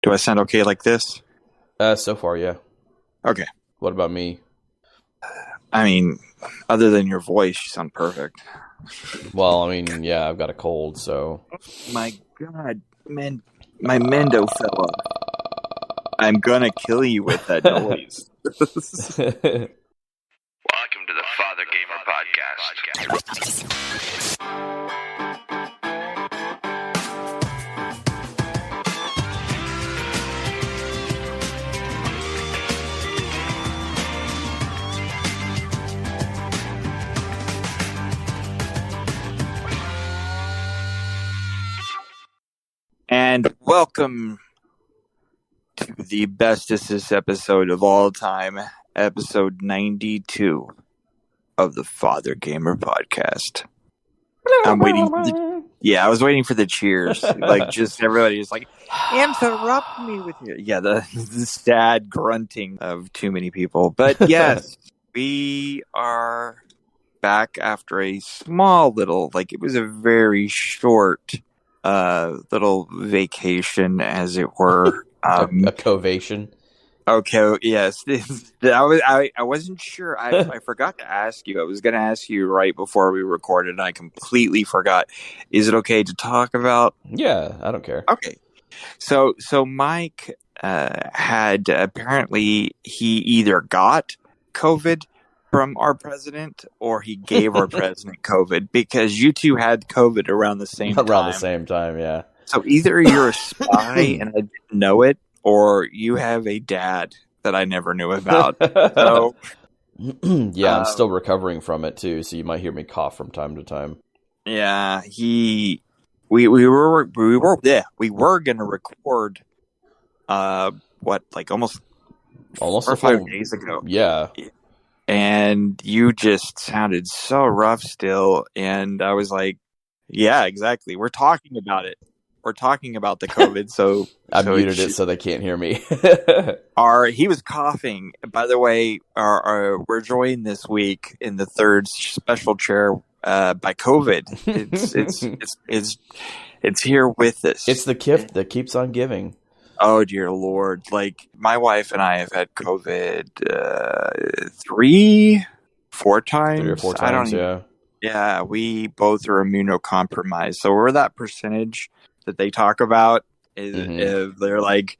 Do I sound okay like this? So far, yeah. Okay. What about me? I mean, other than your voice, you sound perfect. Well, I mean, yeah, I've got a cold, so... My God, man, my Mendo fella. I'm gonna kill you with that noise. Welcome to the Fathergamer podcast. And welcome to the bestest episode of all time, episode 92 of the Fathergamer podcast. I'm waiting for I was waiting for the cheers. Like, just everybody is like, interrupt me with you. Yeah, the sad grunting of too many people. But yes, we are back after a small little, like, it was a very short little vacation, as it were. A covation. Okay, yes. I wasn't sure. I forgot to ask you. I was going to ask you right before we recorded, and I completely forgot. Is it okay to talk about? Yeah, I don't care. Okay. So Mike had apparently he either got COVID from our president or he gave our president COVID, because you two had COVID around the same time. Around the same time, yeah. So either you're a spy and I didn't know it, or you have a dad that I never knew about. So yeah, I'm still recovering from it too, so you might hear me cough from time to time. Yeah, we were going to record almost 4 or 5 days ago. Yeah. And you just sounded so rough still, and I was like, yeah, exactly. We're talking about it. We're talking about the COVID, so I muted it so they can't hear me. He was coughing. By the way, we're joined this week in the third special chair by COVID. It's here with us. It's the gift that keeps on giving. Oh dear Lord! Like, my wife and I have had COVID 3, 4 times. 3 or 4 times, yeah. Yeah, we both are immunocompromised, so we're that percentage that they talk about. If they're like,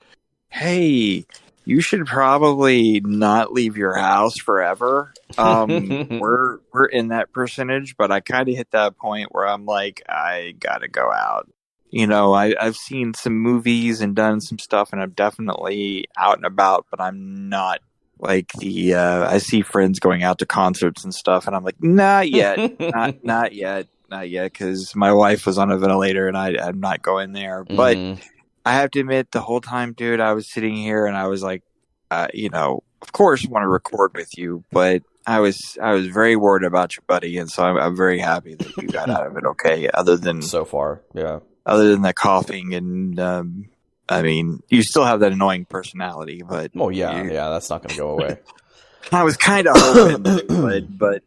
"Hey, you should probably not leave your house forever." We're in that percentage, but I kind of hit that point where I'm like, I gotta go out. You know, I've seen some movies and done some stuff, and I'm definitely out and about, but I'm not like I see friends going out to concerts and stuff, and I'm like, not yet, not yet, because my wife was on a ventilator, and I'm not going there. But I have to admit, the whole time, dude, I was sitting here, and I was like, of course, I want to record with you, but I was very worried about you, buddy, and so I'm very happy that you got out of it okay. Other than so far, yeah. Other than the coughing, and I mean, you still have that annoying personality, but yeah, that's not going to go away. I was kind of hoping that it would, but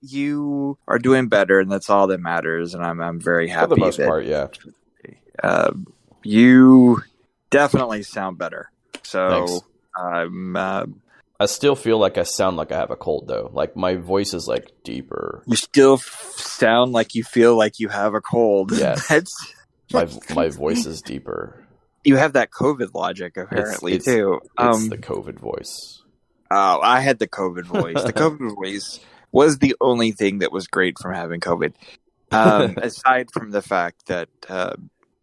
you are doing better, and that's all that matters. And I'm very happy. For the most part, yeah. You definitely sound better. So thanks. I still feel like I sound like I have a cold, though. Like, my voice is, like, deeper. You still sound like you feel like you have a cold. Yes. my voice is deeper. You have that COVID logic, apparently, too. It's the COVID voice. Oh, I had the COVID voice. The COVID voice was the only thing that was great from having COVID. Aside from the fact that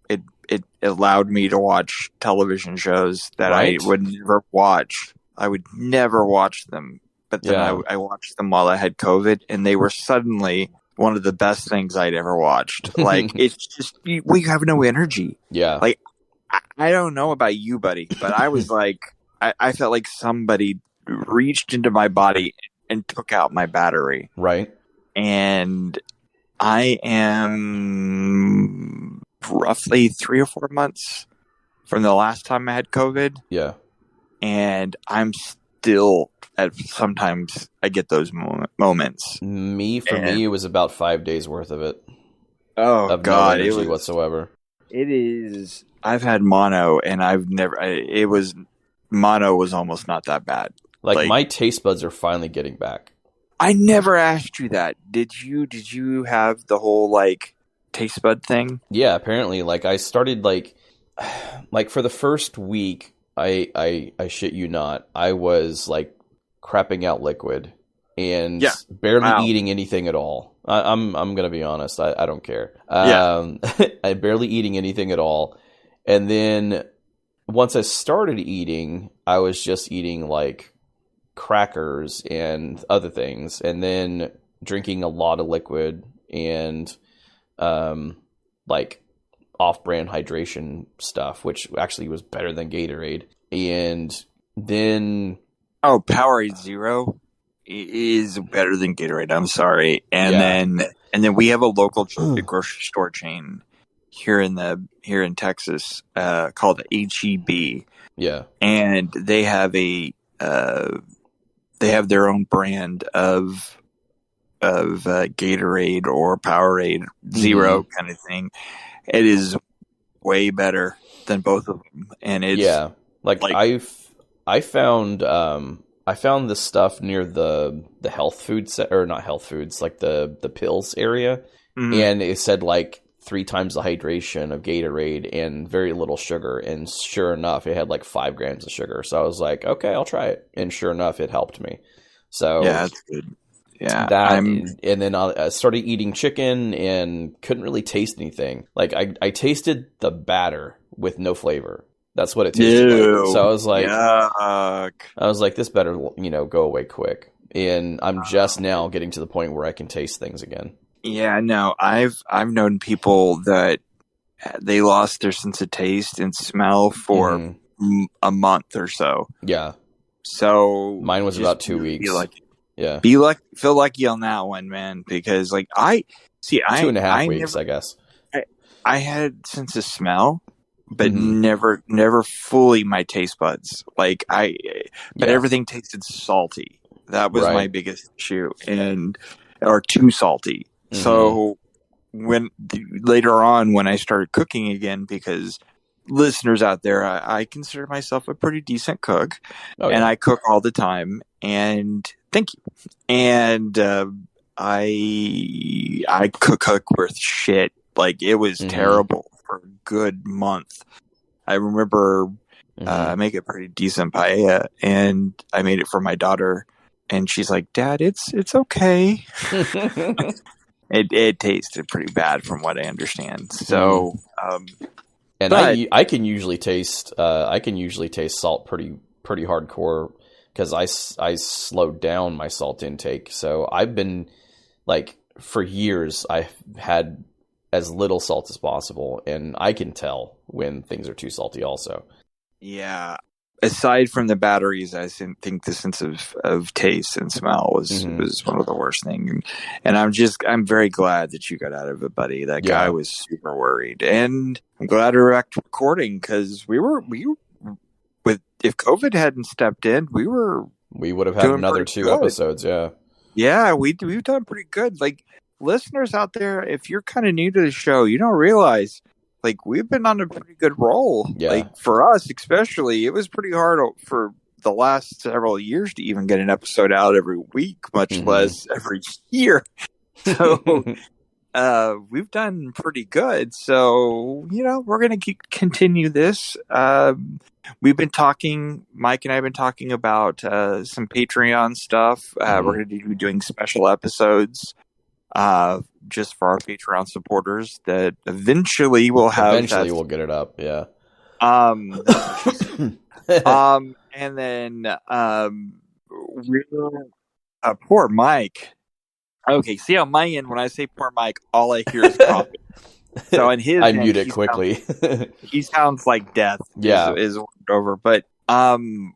it allowed me to watch television shows that I would never watch. I would never watch them, but then I watched them while I had COVID, and they were suddenly one of the best things I'd ever watched. Like, it's just, we have no energy. Yeah. Like, I don't know about you, buddy, but I was like, I felt like somebody reached into my body and took out my battery. Right. And I am roughly 3 or 4 months from the last time I had COVID. Yeah. And I'm still sometimes I get those moments. For me, it was about 5 days worth of it. Oh of God, no energy whatsoever. It is. I've had mono, and mono was almost not that bad. Like my taste buds are finally getting back. I never asked you that. Did you have the whole like taste bud thing? Yeah, apparently. Like I started like for the first week, I shit you not, I was like crapping out liquid and barely eating anything at all. I'm gonna be honest. I don't care. I'm barely eating anything at all. And then once I started eating, I was just eating like crackers and other things, and then drinking a lot of liquid and like off-brand hydration stuff, which actually was better than Gatorade. And then Powerade Zero is better than Gatorade. I'm sorry. And then we have a local grocery store chain here in Texas called HEB. Yeah, and they have their own brand of Gatorade or Powerade Zero kind of thing. It is way better than both of them, and it's like I found this stuff near the health food or not health foods, like the pills area, and it said like 3 times the hydration of Gatorade and very little sugar, and sure enough it had like 5 grams of sugar. So I was like, okay, I'll try it, and sure enough it helped me. So yeah, that's good. Yeah, and then I started eating chicken and couldn't really taste anything. Like I tasted the batter with no flavor. That's what it tasted like. So I was like, this better, go away quick. And I'm just now getting to the point where I can taste things again. Yeah, no, I've known people that they lost their sense of taste and smell for a month or so. Yeah. So mine was about 2 weeks. Feel lucky on that one, man, because like 2.5 weeks, I guess. I had sense of smell, but never fully my taste buds. Like everything tasted salty. That was my biggest issue, or too salty. So when later on, when I started cooking again, because listeners out there, I consider myself a pretty decent cook, and I cook all the time. And thank you. And I cook with shit. Like it was terrible for a good month. I remember I make a pretty decent paella, and I made it for my daughter, and she's like, "Dad, it's okay." It tasted pretty bad from what I understand. So, and I can usually taste salt pretty hardcore, because I slowed down my salt intake. So I've been like, for years I've had as little salt as possible, and I can tell when things are too salty also. Yeah. Aside from the batteries, I think the sense of taste and smell was one of the worst things. And I'm very glad that you got out of it, buddy. That guy was super worried. And I'm glad we're back to recording, because if COVID hadn't stepped in, we would have had another 2 episodes. Yeah. Yeah, we've done pretty good. Like, listeners out there, if you're kind of new to the show, you don't realize, like, we've been on a pretty good roll. Yeah. Like, for us especially, it was pretty hard for the last several years to even get an episode out every week, much less every year. So we've done pretty good. So, we're going to continue this. We've been talking, Mike and I have been talking about some Patreon stuff. We're going to be doing special episodes just for our Patreon supporters that eventually we'll have. Eventually we'll get it up, yeah. And then poor Mike. Okay, see on my end, when I say poor Mike, all I hear is coughing. So in his I mute it quickly. He sounds like death. Yeah, is over. But we're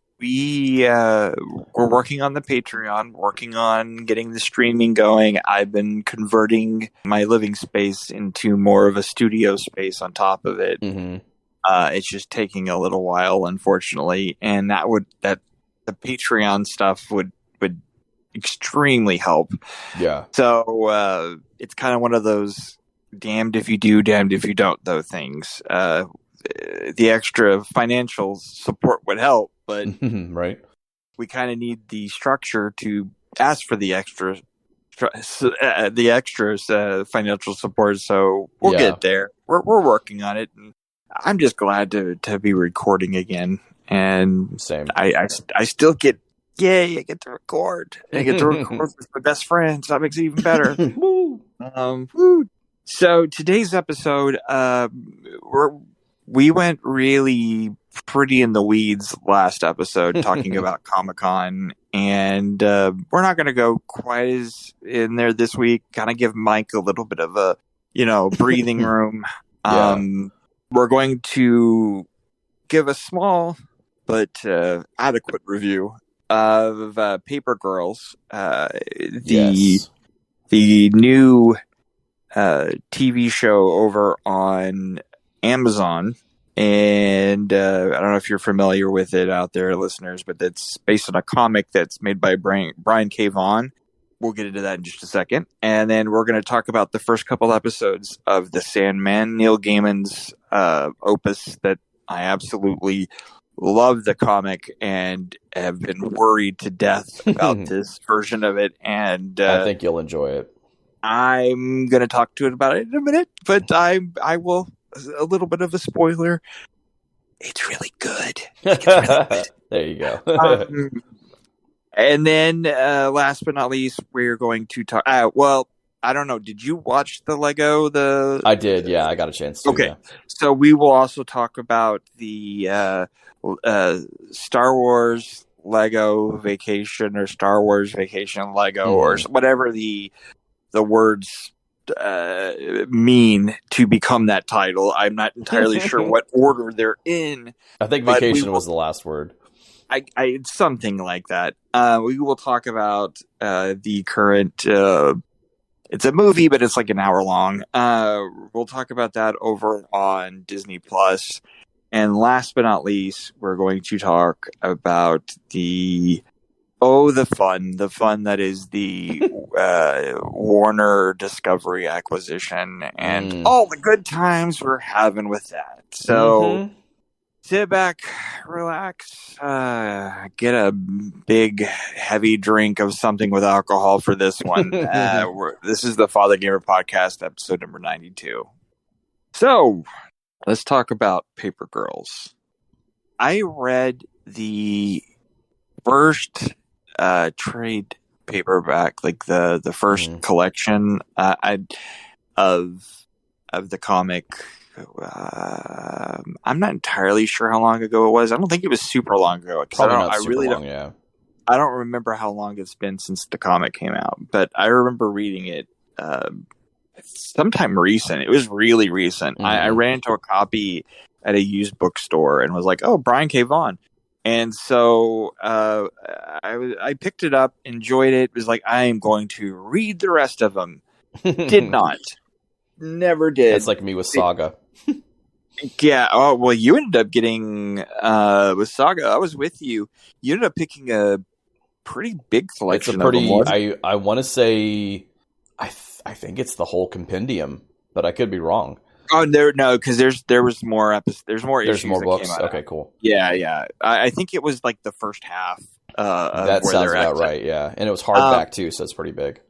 working on the Patreon, working on getting the streaming going. I've been converting my living space into more of a studio space on top of it. It's just taking a little while, unfortunately, and the Patreon stuff would extremely help. Yeah. So it's kind of one of those damned if you do, damned if you don't, though things. The extra financial support would help, but right. We kind of need the structure to ask for the extras financial support. So we'll get there. We're working on it. And I'm just glad to be recording again. And same. I still get, yay, I get to record. I get to record with my best friends. That makes it even better. Woo. So today's episode, we went really pretty in the weeds last episode talking about Comic-Con, and we're not going to go quite as in there this week. Kind of give Mike a little bit of a, breathing room. We're going to give a small but adequate review of Paper Girls, the new TV show over on Amazon. And I don't know if you're familiar with it out there, listeners, but it's based on a comic that's made by Brian K. Vaughan. We'll get into that in just a second. And then we're going to talk about the first couple episodes of the Sandman, Neil Gaiman's opus that I absolutely love the comic and have been worried to death about this version of it. And I think you'll enjoy it. I'm going to talk to it about it in a minute, but I will... a little bit of a spoiler. It's really good. There you go. And then, last but not least, we're going to talk. Well, I don't know. Did you watch the Lego? I did. Yeah, I got a chance to. Okay, yeah. So we will also talk about the Star Wars Lego Vacation or Star Wars Vacation Lego or whatever the words mean to become that title. I'm not entirely sure what order they're in. I think vacation was the last word. It's something like that. We will talk about the current. It's a movie, but it's like an hour long. We'll talk about that over on Disney Plus. And last but not least, we're going to talk about the fun that is the Warner Discovery acquisition and all the good times we're having with that. So sit back, relax, get a big, heavy drink of something with alcohol for this one. This is the Fathergamer podcast, episode number 92. So let's talk about Paper Girls. I read the first trade paperback, like the first collection of the comic. I'm not entirely sure how long ago it was. I don't think it was super long ago. Probably not super long, yeah. I don't remember how long it's been since the comic came out, but I remember reading it sometime recent. It was really recent. I ran into a copy at a used bookstore and was like, oh, Brian K. Vaughan. And so I picked it up, enjoyed it, was like, I am going to read the rest of them. Did not. Never did. That's like me with Saga. Yeah. Oh, well, you ended up getting, with Saga, I was with you. You ended up picking a pretty big selection of them. I want to say, I think it's the whole compendium, but I could be wrong. Oh no, because there was more episodes. There's more issues. There's more books. Came out. Okay, cool. Yeah. I think it was like the first half. That sounds about right. Yeah, and it was hardback too, so it's pretty big.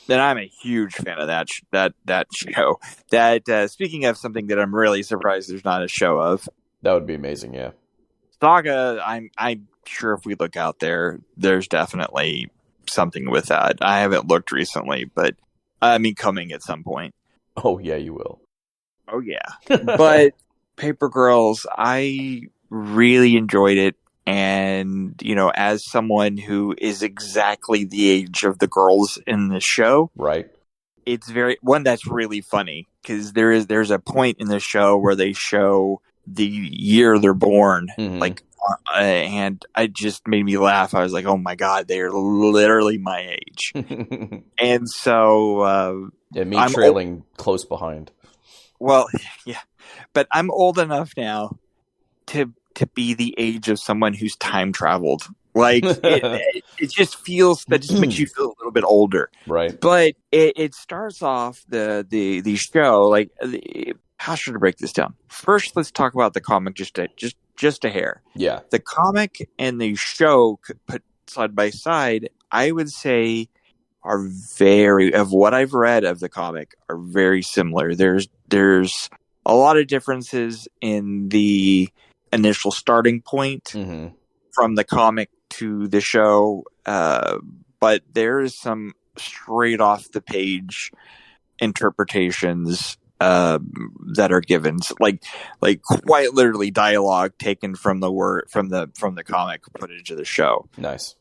Then I'm a huge fan of that show. That speaking of something that I'm really surprised there's not a show of. That would be amazing. Yeah. Saga. I'm sure if we look out there, there's definitely something with that. I haven't looked recently, but I mean, coming at some point. Oh yeah, you will. Oh yeah, but Paper Girls, I really enjoyed it, and as someone who is exactly the age of the girls in the show, right? It's that's really funny because there's a point in the show where they show the year they're born, and it just made me laugh. I was like, oh my god, they're literally my age, and so me trailing close behind. Well, yeah, but I'm old enough now to be the age of someone who's time traveled. Like it just feels that just makes you feel a little bit older, right? But it starts off the show like how should I break this down? First, let's talk about the comic just a hair. Yeah, the comic and the show put side by side, I would say are very of what I've read of the comic are very similar. There's a lot of differences in the initial starting point from the comic to the show, but there is some straight off the page interpretations that are given, like quite literally dialogue taken from the word from the comic put into the show. Nice.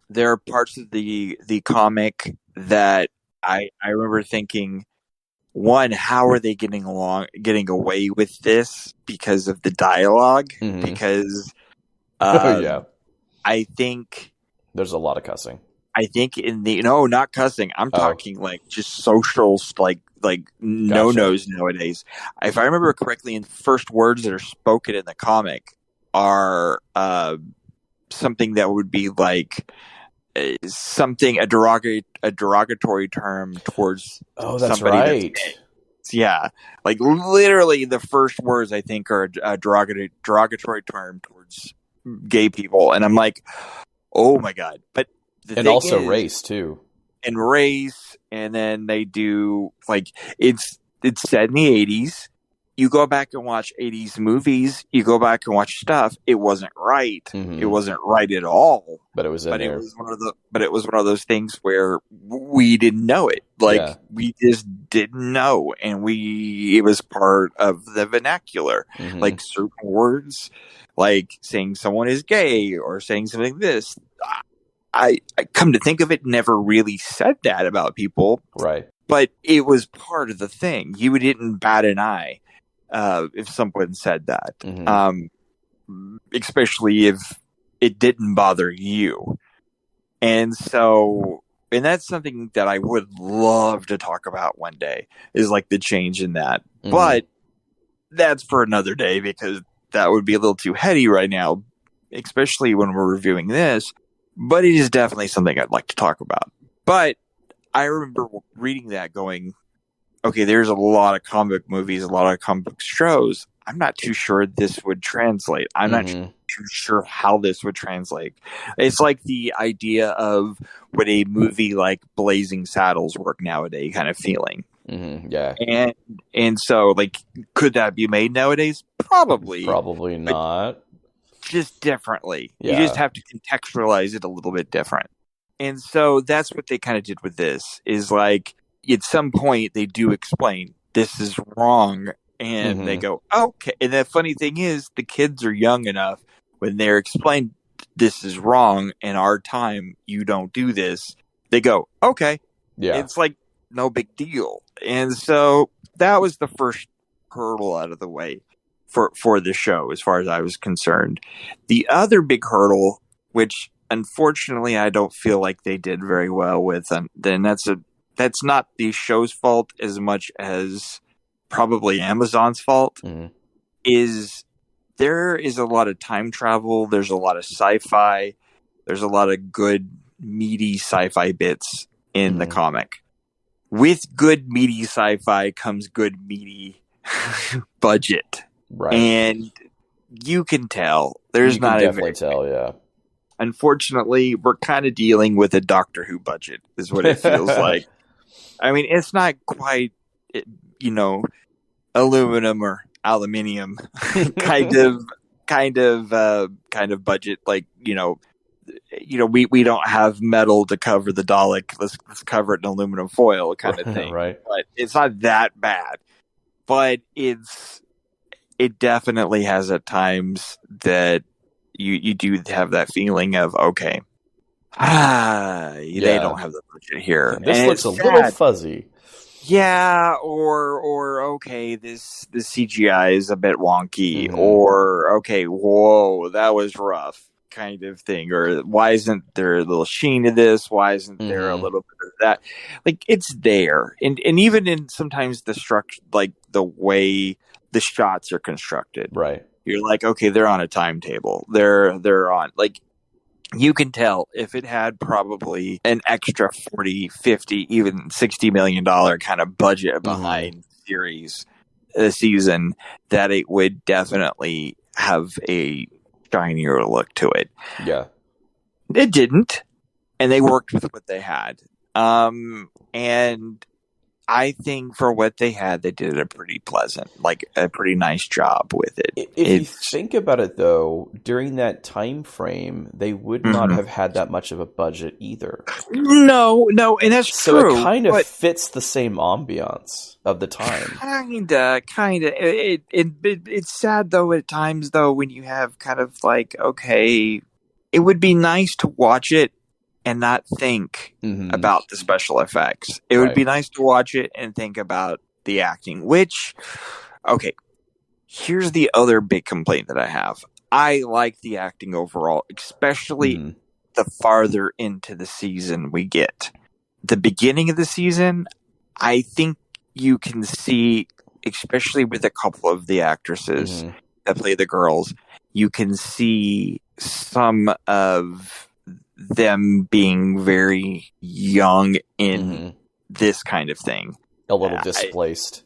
There are parts of the comic that I remember thinking, one, how are they getting away with this because of the dialogue? Because I think there's a lot of cussing. I think not cussing. I'm talking like just social, like no-nos nowadays. If I remember correctly, the first words that are spoken in the comic are something that would be like a derogatory term towards that's somebody. Right. Yeah, like literally the first words I think are a derogatory term towards gay people, and I'm like, oh my god! But and also race too, and race, and then they do like it's set in the 80s. You go back and watch 80s movies, you go back and watch stuff, it wasn't right. It wasn't right at all. But it was in there. It was one of those things where we didn't know it. Like we just didn't know, and it was part of the vernacular. Like certain words, like saying someone is gay or saying something like this. I come to think of it, never really said that about people. Right. But it was part of the thing. You didn't bat an eye if someone said that. Especially if it didn't bother you. And that's something that I would love to talk about one day, is like the change in that. But that's for another day, because that would be a little too heady right now, especially when we're reviewing this. But it is definitely something I'd like to talk about. But I remember reading that going, okay, there's a lot of comic movies, a lot of comic book shows. I'm not too sure this would translate. I'm not too sure how this would translate. It's like the idea of would a movie like Blazing Saddles work nowadays kind of feeling. Yeah. And so, like, could that be made nowadays? Probably. Probably not. Just differently. Yeah. You just have to contextualize it a little bit different. And so that's what they kind of did with this, is like at some point they do explain this is wrong, and they go, okay. And the funny thing is, the kids are young enough when they're explained this is wrong in our time, you don't do this. They go, okay. Yeah. It's like no big deal. And so that was the first hurdle out of the way for the show, as far as I was concerned. The other big hurdle, which unfortunately I don't feel like they did very well with, then that's not the show's fault as much as probably Amazon's fault, is there is a lot of time travel, there's a lot of sci-fi, there's a lot of good meaty sci-fi bits in the comic. With good meaty sci-fi comes good meaty budget. Right. And you can tell. There's not definitely tell, yeah. Unfortunately, we're kind of dealing with a Doctor Who budget, is what it feels like. I mean, it's not quite, aluminum or aluminium kind of budget. Like, we don't have metal to cover the Dalek. Let's cover it in aluminum foil kind of thing. Right. But it's not that bad. But it definitely has at times that you do have that feeling of, okay, they don't have the budget here. This and looks a little fuzzy. Yeah, or okay, this CGI is a bit wonky, or okay, whoa, that was rough, kind of thing, or why isn't there a little sheen to this? Why isn't there a little bit of that? Like, it's there, and even in sometimes the structure, like the way the shots are constructed, right? You're like, okay, they're on a timetable. They're on, like, you can tell if it had probably an extra 40, 50, even $60 million kind of budget behind series a season, that it would definitely have a shinier look to it. Yeah. It didn't, and they worked with what they had. And I think for what they had, they did a pretty nice job with it. If you think about it, though, during that time frame, they would not have had that much of a budget either. No, and that's so true. So it kind of fits the same ambiance of the time. Kinda. It's sad, though, at times, though, when you have kind of like, okay, it would be nice to watch it and not think about the special effects. It would be nice to watch it and think about the acting, which, okay, here's the other big complaint that I have. I like the acting overall, especially the farther into the season we get. The beginning of the season, I think you can see, especially with a couple of the actresses that play the girls, you can see some of them being very young in this kind of thing. A little displaced.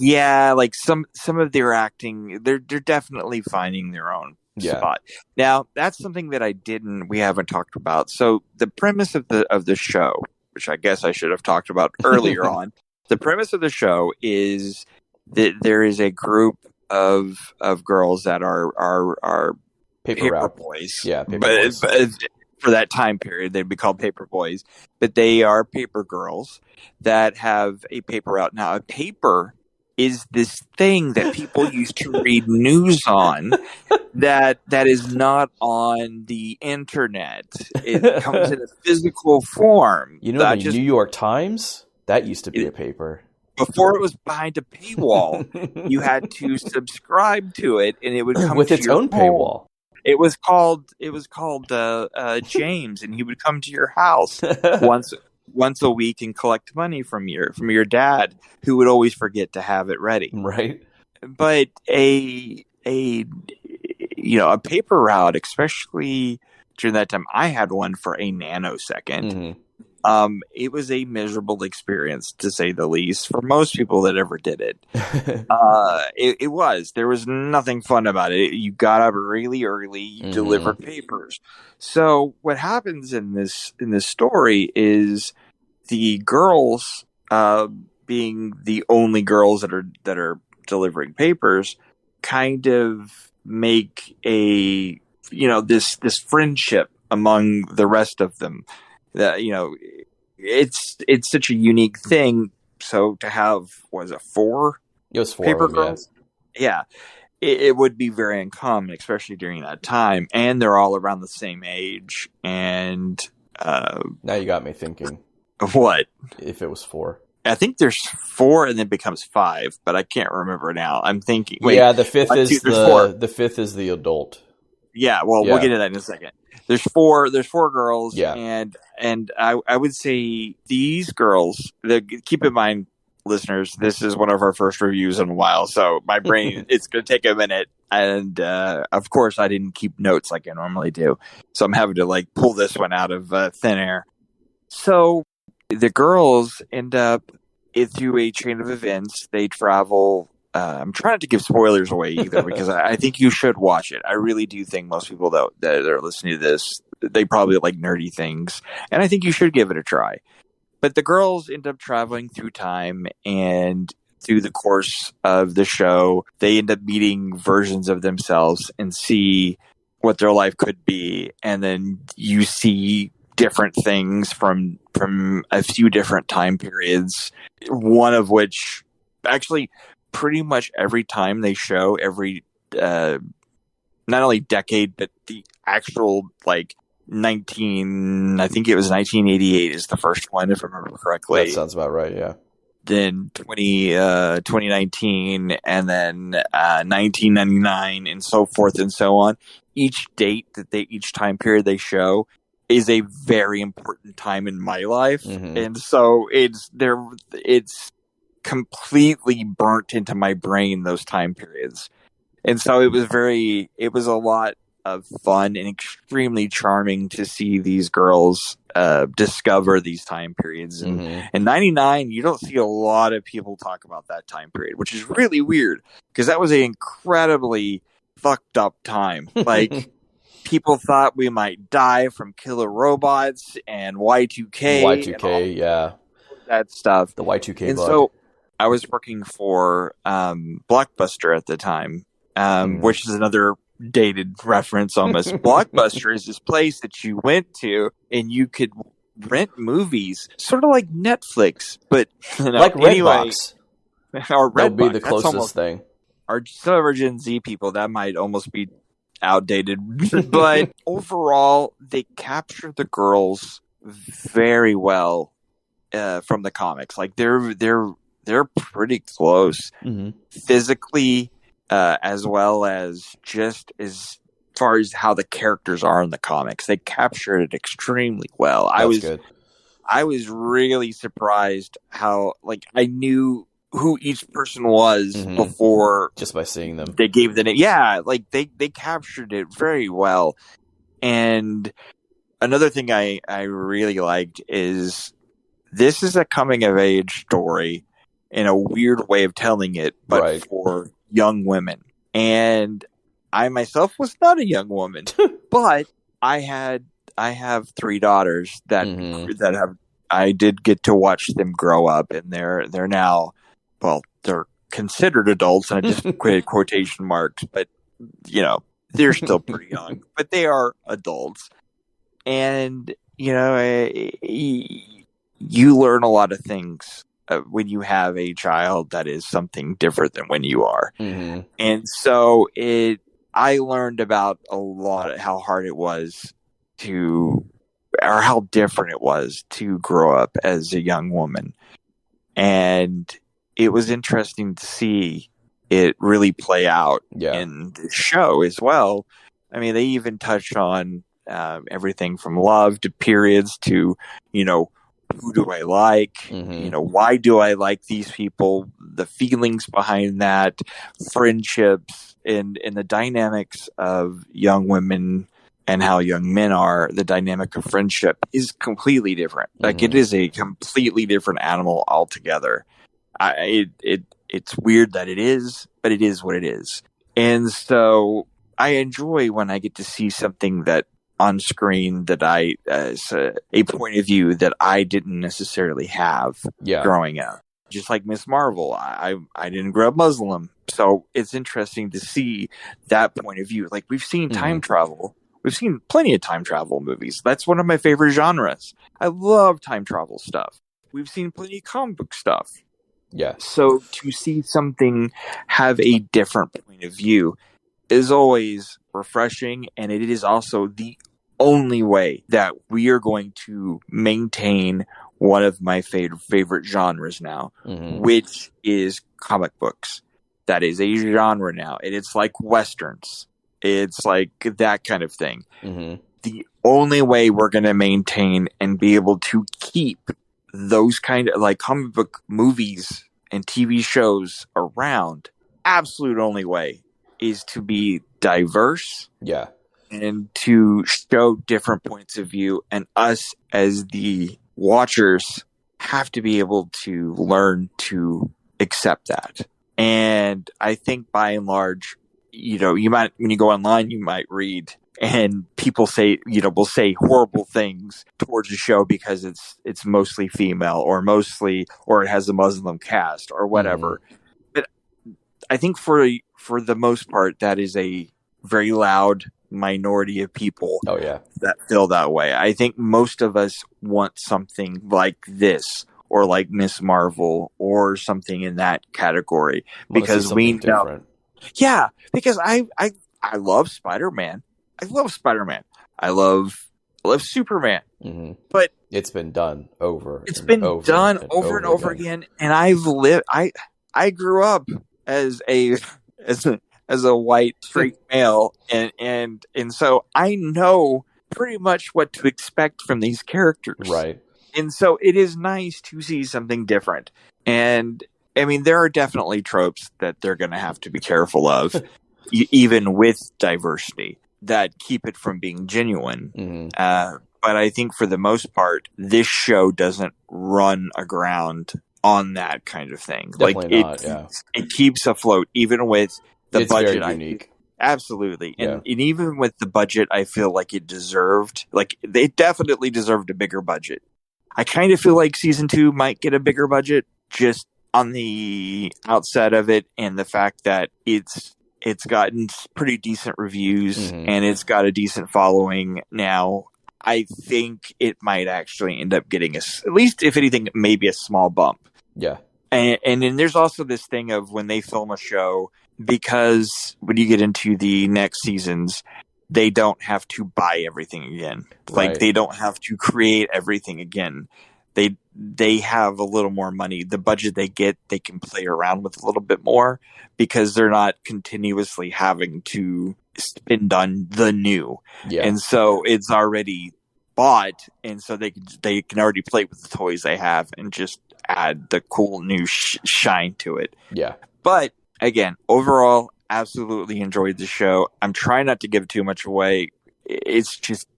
Like some of their acting, they're definitely finding their own spot. Now, that's something that we haven't talked about. So the premise of the show, which I guess I should have talked about earlier on, the premise of the show is that there is a group of girls that are paper boys. Yeah, paper boys. But for that time period, they'd be called paper boys, but they are paper girls that have a paper route. Now, a paper is this thing that people used to read news on that is not on the internet. It comes in a physical form. You know, the New York Times? That used to be a paper. Before it was behind a paywall, you had to subscribe to it, and it would come with its own paywall. It was called James, and he would come to your house once a week and collect money from your dad, who would always forget to have it ready. Right. But a paper route, especially during that time, I had one for a nanosecond. It was a miserable experience, to say the least, for most people that ever did it. It was. There was nothing fun about it. You got up really early. You delivered papers. So what happens in this story is the girls, being the only girls that are delivering papers, kind of make a this friendship among the rest of them. That it's such a unique thing. So to have, was it 4? It was 4 paper of them, girls. Yeah, it would be very uncommon, especially during that time. And they're all around the same age. And now you got me thinking. What if it was 4? I think there's 4 and then becomes 5, but I can't remember now. I'm thinking. Wait, the 5th is the 5th is the adult. Yeah, well, we'll get to that in a second. There's 4 girls, and I would say these girls, keep in mind, listeners, this is one of our first reviews in a while, so my brain, it's going to take a minute, and of course I didn't keep notes like I normally do, so I'm having to pull this one out of thin air. So the girls end up, through a chain of events, they travel. I'm trying not to give spoilers away either, because I think you should watch it. I really do think most people that are listening to this, they probably like nerdy things, and I think you should give it a try. But the girls end up traveling through time, and through the course of the show, they end up meeting versions of themselves and see what their life could be, and then you see different things from a few different time periods, one of which actually pretty much every time they show every not only decade, but the actual I think it was 1988 is the first one, if I remember correctly. That sounds about right, yeah. Then 2019, and then 1999, and so forth and so on. Each date each time period they show is a very important time in my life, and so it's completely burnt into my brain, those time periods. And so it was a lot of fun and extremely charming to see these girls discover these time periods. And in 99, you don't see a lot of people talk about that time period, which is really weird because that was an incredibly fucked up time. Like, people thought we might die from killer robots and Y2K. Y2K, yeah. That stuff. The Y2K and bug. So I was working for Blockbuster at the time, which is another dated reference almost. Blockbuster is this place that you went to and you could rent movies, sort of like Netflix, but like Redbox. Or Redbox. That would be the closest thing. Some of our Gen Z people, that might almost be outdated, but overall, they capture the girls very well from the comics. Like they're pretty close physically, as well as just as far as how the characters are in the comics. They captured it extremely well. I was really surprised how, like, I knew who each person was before just by seeing them. They gave the name. Yeah, like they captured it very well. And another thing I really liked is this is a coming of age story in a weird way of telling it, but for young women. And I myself was not a young woman, but I have 3 daughters that I did get to watch them grow up, and they're now, well, they're considered adults, and I just quoted quotation marks, but they're still pretty young, but they are adults. And you learn a lot of things when you have a child that is something different than when you are. And so I learned about a lot of how hard it was or how different it was to grow up as a young woman. And it was interesting to see it really play out in the show as well. I mean, they even touch on everything from love to periods to, who do I like? Why do I like these people? The feelings behind that, friendships, and the dynamics of young women and how young men are. The dynamic of friendship is completely different. Like, it is a completely different animal altogether. It's weird that it is, but it is what it is. And so I enjoy when I get to see something that on screen that as a point of view that I didn't necessarily have growing up. Just like Miss Marvel, I didn't grow up Muslim, so it's interesting to see that point of view. Like, we've seen time travel. We've seen plenty of time travel movies. That's one of my favorite genres. I love time travel stuff. We've seen plenty of comic book stuff. Yeah. So to see something have a different point of view is always refreshing, and it is also the only way that we are going to maintain one of my favorite genres now, which is comic books. That is a genre now, and it's like Westerns. It's like that kind of thing. The only way we're going to maintain and be able to keep those kind of like comic book movies and TV shows around, absolute only way is to be diverse. Yeah. And to show different points of view, and us as the watchers have to be able to learn to accept that. And I think by and large, you might, when you go online, you might read and people say, will say horrible things towards the show because it's mostly female or it has a Muslim cast or whatever. But I think for the most part, that is a very loud minority of people that feel that way. I think most of us want something like this or like Miss Marvel or something in that category because we know different. Yeah, because I love Spider-Man. I love Spider-Man. I love Superman. But it's been done over. It's been done over and over again. And I grew up as a white straight male, and so I know pretty much what to expect from these characters. Right. And so it is nice to see something different. And I mean, there are definitely tropes that they're going to have to be careful of, even with diversity. that keep it from being genuine. Mm-hmm. But I think for the most part, this show doesn't run aground on that kind of thing. Definitely not. It keeps afloat even with the budget. Very unique. Absolutely. And even with the budget, I feel like it deserved, like they definitely deserved a bigger budget. I kind of feel like season 2 might get a bigger budget just on the outset of it, and the fact that it's gotten pretty decent reviews and it's got a decent following now. I think it might actually end up getting at least, if anything, maybe a small bump. Yeah. And then there's also this thing of when they film a show, because when you get into the next seasons, they don't have to buy everything again. Like they don't have to create everything again. They have a little more money. The budget they get, they can play around with a little bit more because they're not continuously having to spend on the new. Yeah. And so it's already bought, and so they can already play with the toys they have and just add the cool new shine to it. Yeah. But again, overall, absolutely enjoyed the show. I'm trying not to give too much away. It's just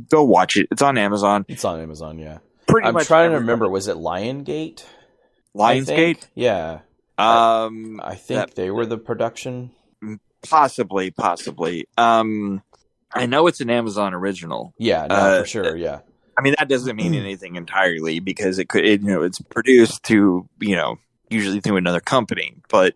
go watch it. It's on Amazon. It's on Amazon, yeah. I'm trying to remember. Was it Lionsgate? Lionsgate? Yeah. I think they were the production. Possibly. I know it's an Amazon original. Yeah, no, for sure. Yeah. I mean, that doesn't mean anything entirely because it's produced to, usually through another company, but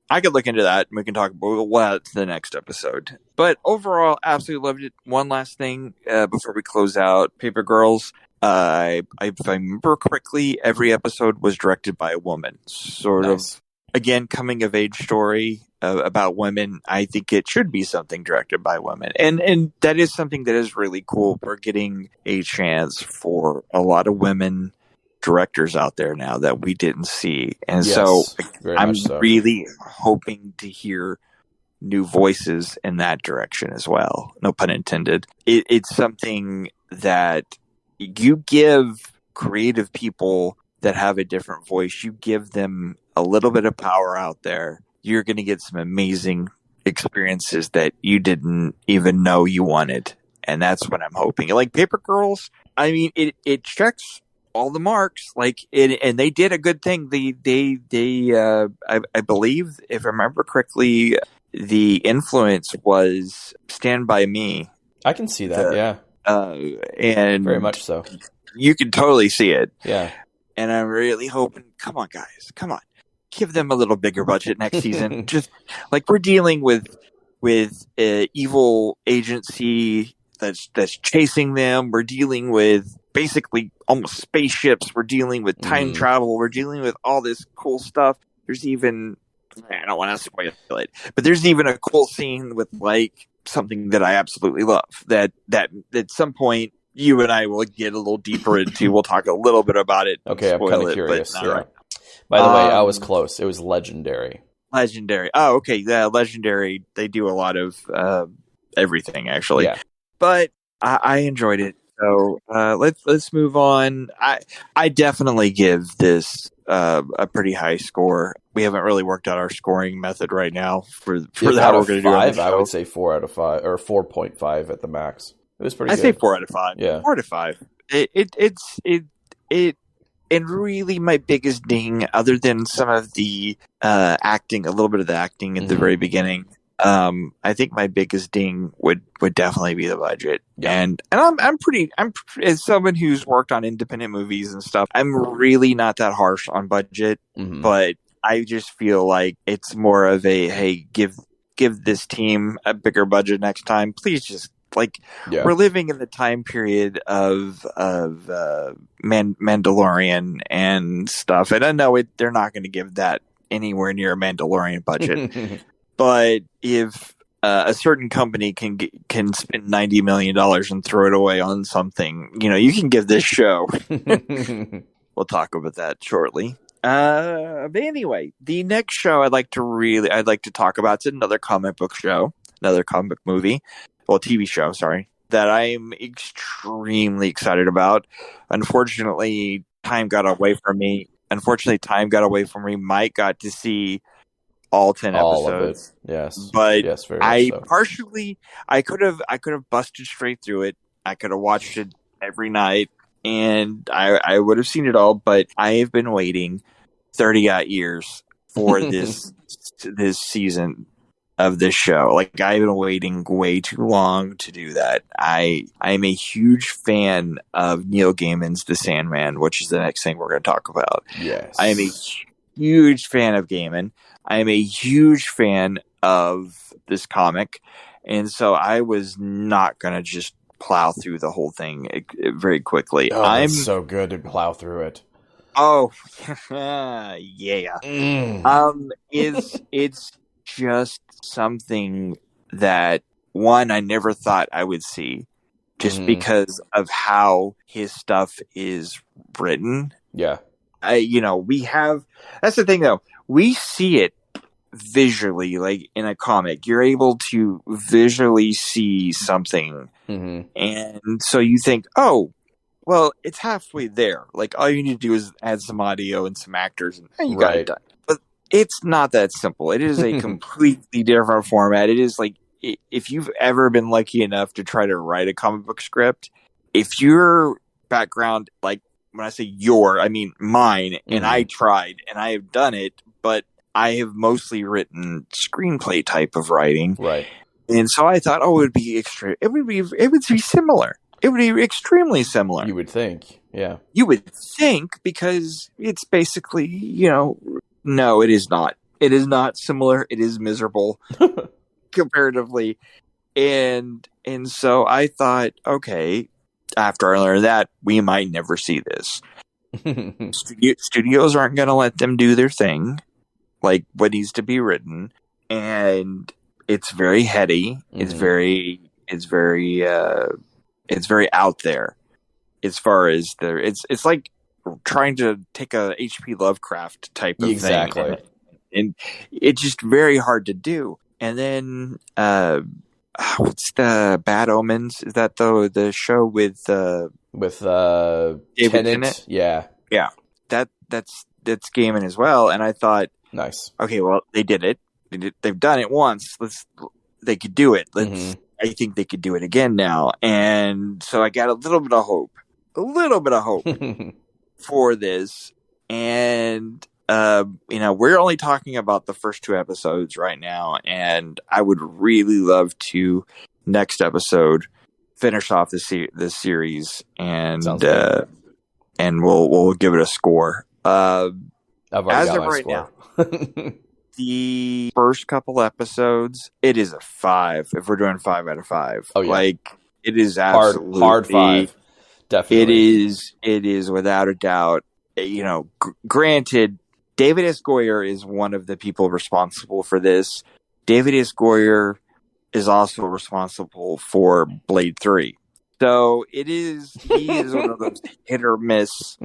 I could look into that and we can talk about the next episode. But overall, absolutely loved it. One last thing before we close out, Paper Girls. If I remember correctly, every episode was directed by a woman. Sort of, again, coming of age story about women. I think it should be something directed by women. And that is something that is really cool. We're getting a chance for a lot of women directors out there now that we didn't see. And so I'm really hoping to hear new voices in that direction as well. No pun intended. It's something that you give creative people that have a different voice, you give them a little bit of power out there, you're going to get some amazing experiences that you didn't even know you wanted. And that's what I'm hoping. Like Paper Girls, I mean, it checks all the marks, and they did a good thing. I believe, if I remember correctly, the influence was Stand By Me. I can see that, yeah. And very much so. You can totally see it. Yeah. And I'm really hoping, come on, guys, come on. Give them a little bigger budget next season. Just like we're dealing with evil agency that's chasing them. We're dealing with basically almost spaceships. We're dealing with time travel. We're dealing with all this cool stuff. There's even, I don't want to spoil it, but there's even a cool scene with something that I absolutely love that at some point you and I will get a little deeper into. We'll talk a little bit about it. Okay, I'm kind of curious. Yeah. Right. By the way, I was close. It was Legendary. Legendary. Oh, okay. Yeah, Legendary. They do a lot of everything, actually. Yeah. But I enjoyed it. So let's move on. I definitely give this a pretty high score. We haven't really worked out our scoring method right now for that. We're going to do on the show. I would say 4 out of 5 or 4.5 at the max. It was pretty good. I say 4 out of 5. Yeah, 4 out of 5. And really, my biggest ding, other than some of the acting, a little bit of the acting at the very beginning, I think my biggest ding would definitely be the budget. Yeah. And I'm as someone who's worked on independent movies and stuff, I'm really not that harsh on budget, but I just feel like it's more of a, hey, give this team a bigger budget next time. Please just we're living in the time period of Mandalorian and stuff. And I know they're not going to give that anywhere near a Mandalorian budget. But if a certain company can spend $90 million and throw it away on something, you can give this show. We'll talk about that shortly. But anyway, the next show I'd like to talk about is another comic book show, another comic book movie. Well, TV show, sorry, that I'm extremely excited about. Unfortunately, time got away from me. Mike got to see all 10 All of it. episodes. Yes. But yes, very much so. I could have busted straight through it. I could have watched it every night, and I would have seen it all. But I have been waiting 30 odd years for this season of this show. Like, I've been waiting way too long to do that. I'm a huge fan of Neil Gaiman's The Sandman, which is the next thing we're going to talk about. Yes. I am a huge fan of Gaiman. I am a huge fan of this comic. And so I was not going to just plow through the whole thing very quickly. Oh, it's so good to plow through it. Oh, yeah. It's just something that, one, I never thought I would see, just because of how his stuff is written. Yeah. That's the thing though. We see it visually, like in a comic. You're able to visually see something. And so you think, oh, well, it's halfway there. Like, all you need to do is add some audio and some actors, and you got it done. But it's not that simple. It is a completely different format. It is like, if you've ever been lucky enough to try to write a comic book script, if your background, like, when I say your, I mean mine, and I tried, and I have done it, but I have mostly written screenplay type of writing. Right. And so I thought, oh, it would be similar. It would be extremely similar. You would think, yeah. You would think, because it's basically, no, it is not. It is not similar. It is miserable comparatively. And so I thought, okay, after I learned that, we might never see this. Studios aren't going to let them do their thing, like what needs to be written. And it's very heady. It's very out there as far as it's like trying to take a H.P. Lovecraft type of thing. And it's just very hard to do. And then, what's the Bad Omens? Is that the show with David Tennant? Yeah. Yeah. That's Gaiman as well. And I thought, nice. Okay, well, they did it. They've done it once. They could do it. I think they could do it again now. And so I got a little bit of hope for this. And, we're only talking about the first 2 episodes right now. And I would really love to, next episode, finish off this series, and we'll give it a score. I've already got my score. Now, the first couple episodes, it is a 5. If we're doing 5 out of 5, oh yeah, like, it is absolutely hard 5. Definitely, it is without a doubt. Granted, David S. Goyer is one of the people responsible for this. David S. Goyer is also responsible for Blade 3. So he is one of those hit or miss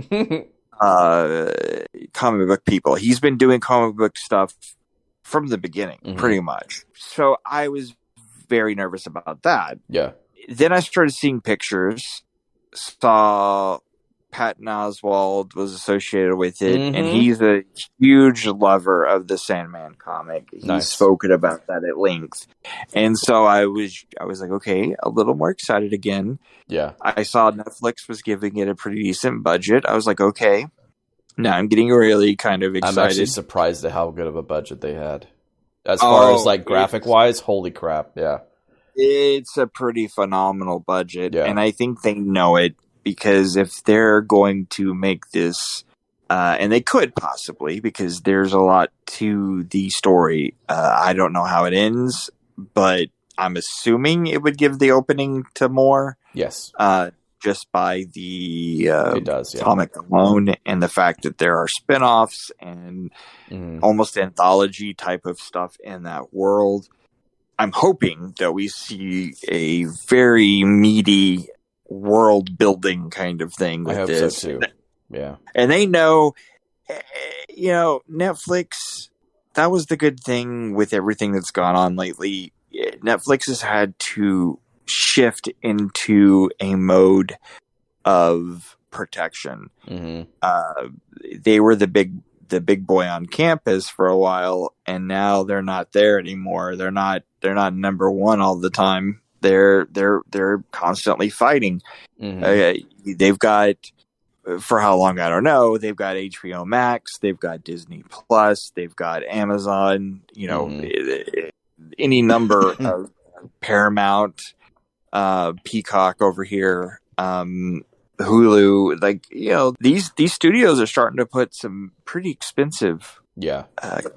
comic book people. He's been doing comic book stuff from the beginning, pretty much. So I was very nervous about that. Yeah. Then I started seeing pictures, saw Patton Oswalt was associated with it, and he's a huge lover of the Sandman comic. He's spoken about that at length. And so I was like, okay, a little more excited again. Yeah. I saw Netflix was giving it a pretty decent budget. I was like, okay, now I'm getting really kind of excited. I'm actually surprised at how good of a budget they had. As far as like graphic wise, holy crap. Yeah. It's a pretty phenomenal budget. Yeah. And I think they know it, because if they're going to make this, and they could possibly, because there's a lot to the story. I don't know how it ends, but I'm assuming it would give the opening to more. Yes. Just by the it does, yeah. comic alone, and the fact that there are spin-offs and almost anthology type of stuff in that world. I'm hoping that we see a very meaty world building kind of thing with this. I hope so too. Yeah. And they know, Netflix, that was the good thing with everything that's gone on lately. Netflix has had to shift into a mode of protection. They were the big the big boy on campus for a while, and now they're not there anymore. They're not number one all the time. They're constantly fighting. They've got, for how long I don't know, they've got HBO Max, they've got Disney Plus, they've got Amazon, any number of Paramount, Peacock over here, Hulu. Like, these studios are starting to put some pretty expensive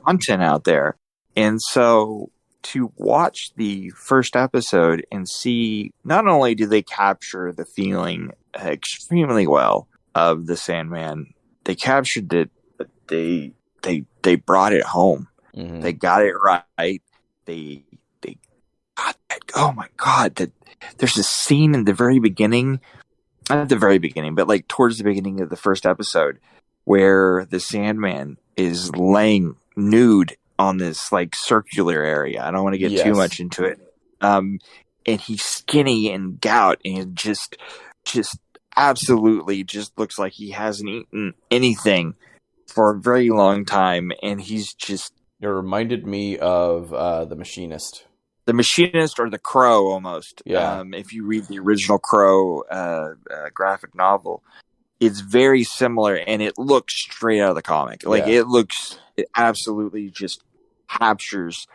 content out there. And so to watch the first episode and see, not only do they capture the feeling extremely well of the Sandman, they captured it, but they brought it home. They got it right. They got that. Oh my God. There's a scene in the very beginning, not at the very beginning, but like towards the beginning of the first episode, where the Sandman is laying nude on this like circular area. I don't want to get too much into it. And he's skinny and gout, and just absolutely just looks like he hasn't eaten anything for a very long time. And he's just... It reminded me of The Machinist. The Machinist, or The Crow, almost. Yeah. If you read the original Crow graphic novel, it's very similar, and it looks straight out of the comic. Like, it absolutely just captures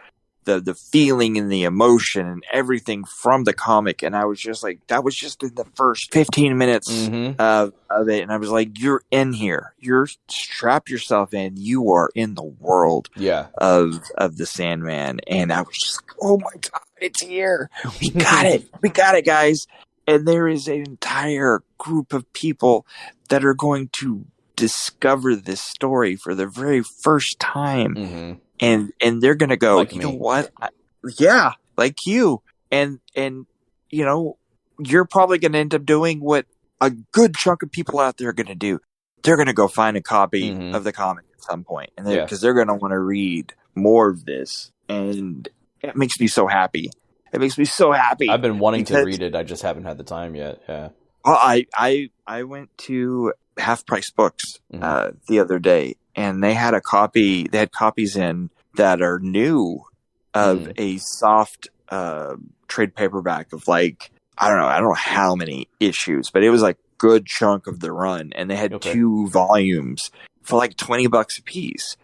the feeling and the emotion and everything from the comic. And I was just like, that was just in the first 15 minutes of it. And I was like, you're in here. You're strap yourself in. You are in the world of the Sandman. And I was just like, oh my God, it's here. We got it. We got it, guys. And there is an entire group of people that are going to discover this story for the very first time. And they're going to go, like, you know what? Like you. And you're probably going to end up doing what a good chunk of people out there are going to do. They're going to go find a copy of the comic at some point, and because they're going to want to read more of this. And it makes me so happy. It makes me so happy. I've been wanting to read it. I just haven't had the time yet. Yeah. Well, I went to Half Price Books the other day, and they had copy. They had copies in that are new of a soft trade paperback of, like, I don't know how many issues, but it was like a good chunk of the run, and they had 2 volumes for like $20 a piece.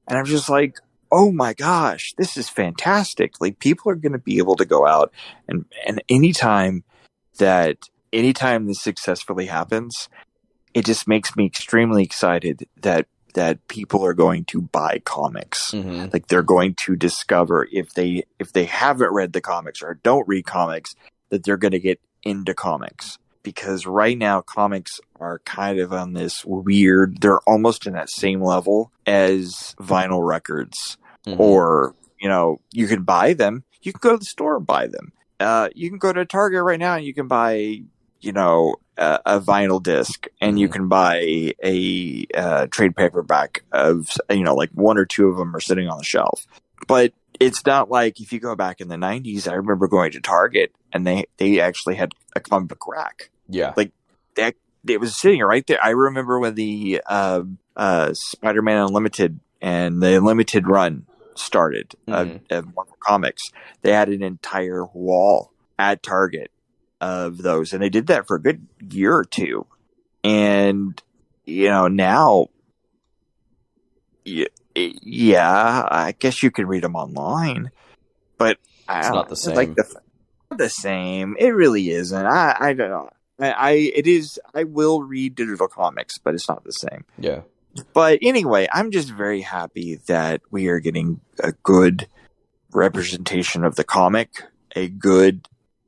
And I'm just like, oh my gosh, this is fantastic. Like, people are going to be able to go out and anytime this successfully happens, it just makes me extremely excited that people are going to buy comics. Like, they're going to discover, if they haven't read the comics or don't read comics, that they're going to get into comics. Because right now, comics are kind of on this weird, they're almost in that same level as vinyl records. Or, you can buy them. You can go to the store and buy them. You can go to Target right now and you can buy, a vinyl disc, and you can buy a trade paperback of, like 1 or 2 of them are sitting on the shelf. But it's not like, if you go back in the 90s, I remember going to Target and they actually had a comic book rack. Yeah. Like, that, it was sitting right there. I remember when the Spider-Man Unlimited and the Unlimited run started of Marvel Comics, they had an entire wall at Target of those, and they did that for a good year or 2. And now, I guess you can read them online, but it's not the same. Like the same. It really isn't. I don't know. It is. I will read digital comics, but it's not the same. Yeah. But anyway, I'm just very happy that we are getting a good representation of the comic, a good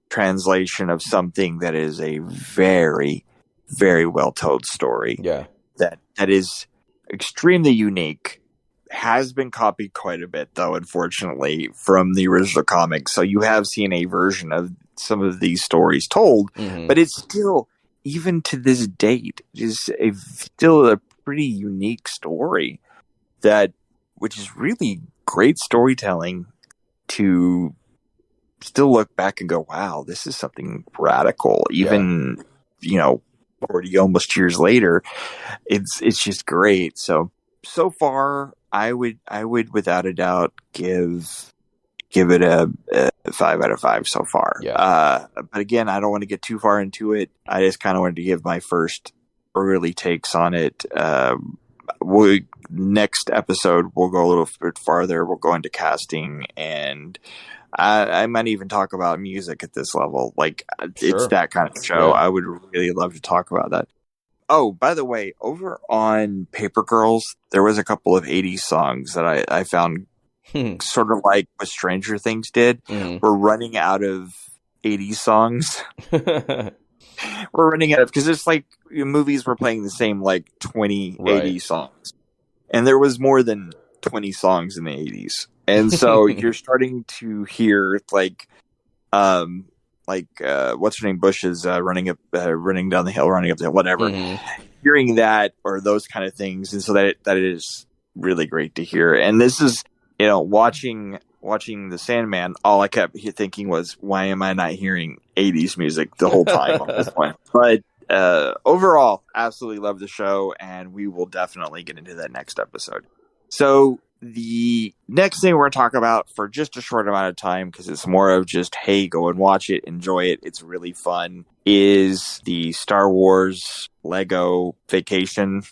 translation of something that is a very, very well told story. Yeah. That is extremely unique. Has been copied quite a bit, though, unfortunately, from the original comics. So you have seen a version of some of these stories told, but it's still, even to this date, is still a pretty unique story, which is really great storytelling to still look back and go, wow, this is something radical. Even 40 almost years later, it's just great. So so far, I would without a doubt give it a 5 out of 5 so far. Yeah. But again, I don't want to get too far into it. I just kind of wanted to give my first early takes on it. Next episode, we'll go a little bit farther. We'll go into casting, and I might even talk about music at this level. Like, it's that kind of show. Yeah. I would really love to talk about that. Oh, by the way, over on Paper Girls, there was a couple of 80s songs that I found sort of like what Stranger Things did. We're running out of 80s songs. We're running out of, because it's like movies were playing the same like 20 80 songs, and there was more than 20 songs in the 80s, and so you're starting to hear like what's her name, Bush is running down the hill, running up the hill, whatever. Hearing that or those kind of things, and so that is really great to hear. And this is, watching the Sandman, all I kept thinking was, why am I not hearing 80s music the whole time at this point? But overall, absolutely love the show, and we will definitely get into that next episode. So the next thing we're going to talk about for just a short amount of time, because it's more of just, hey, go and watch it, enjoy it, it's really fun, is the Star Wars Lego Vacation.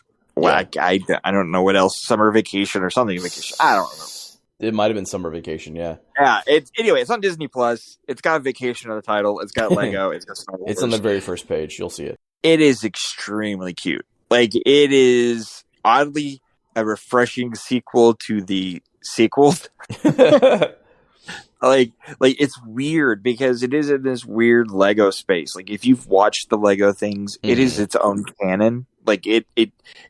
Yeah. I don't know what else, Summer Vacation or something vacation. I don't remember. It might have been Summer Vacation, yeah. Yeah, it's on Disney Plus. It's got Vacation on the title. It's got Lego. It's got Star Wars. It's on the very first page. You'll see it. It is extremely cute. Like, it is oddly a refreshing sequel to the sequel. like it's weird because it is in this weird Lego space. Like, if you've watched the Lego things, it is its own canon. Like, it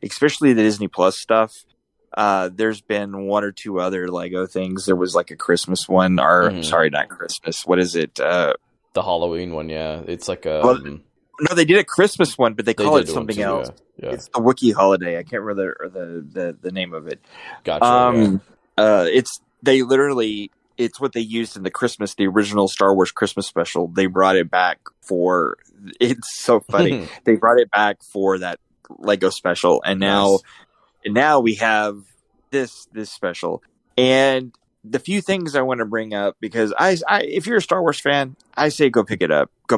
especially the Disney Plus stuff. There's been one or two other Lego things. There was like a Christmas one, or sorry, not Christmas. What is it? The Halloween one, yeah. It's like a... no, they did a Christmas one, but they call it something else. Yeah. It's the Wookiee holiday. I can't remember the name of it. Gotcha. It's what they used in the original Star Wars Christmas special. They brought it back for... It's so funny. They brought it back for that Lego special, and now... Nice. And now we have this special. And the few things I want to bring up, because I if you're a Star Wars fan, I say go pick it up. Go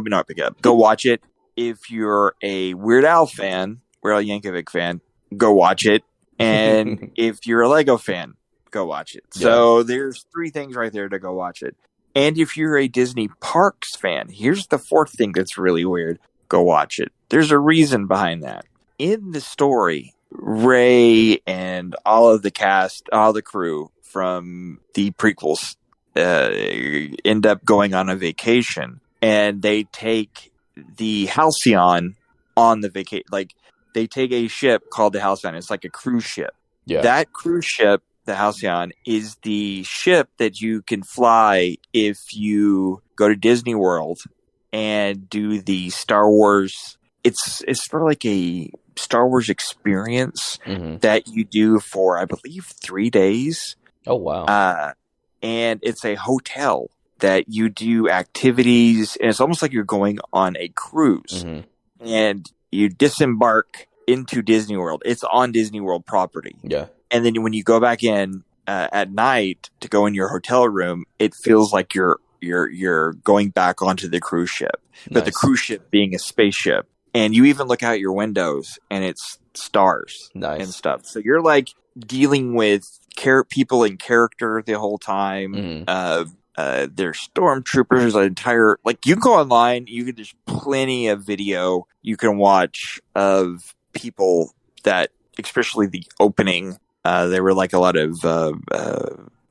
watch it. If you're a Weird Al Yankovic fan, go watch it. And if you're a Lego fan, go watch it. Yeah. So there's 3 things right there to go watch it. And if you're a Disney Parks fan, here's the 4th thing that's really weird. Go watch it. There's a reason behind that. In the story, Ray and all of the cast, all the crew from the prequels end up going on a vacation, and they take the Halcyon on the vacation. Like, they take a ship called the Halcyon. It's like a cruise ship. Yeah. That cruise ship, the Halcyon, is the ship that you can fly if you go to Disney World and do the Star Wars. It's sort of like a Star Wars experience that you do for, I believe, 3 days. Oh, wow. And it's a hotel that you do activities, and it's almost like you're going on a cruise. And you disembark into Disney World. It's on Disney World property. Yeah. And then when you go back in at night to go in your hotel room, it feels like you're going back onto the cruise ship. But the cruise ship being a spaceship. And you even look out your windows, and it's stars and stuff. So you're like dealing with people in character the whole time. There's stormtroopers, you can go online. There's plenty of video you can watch of people that, especially the opening. There were like a lot of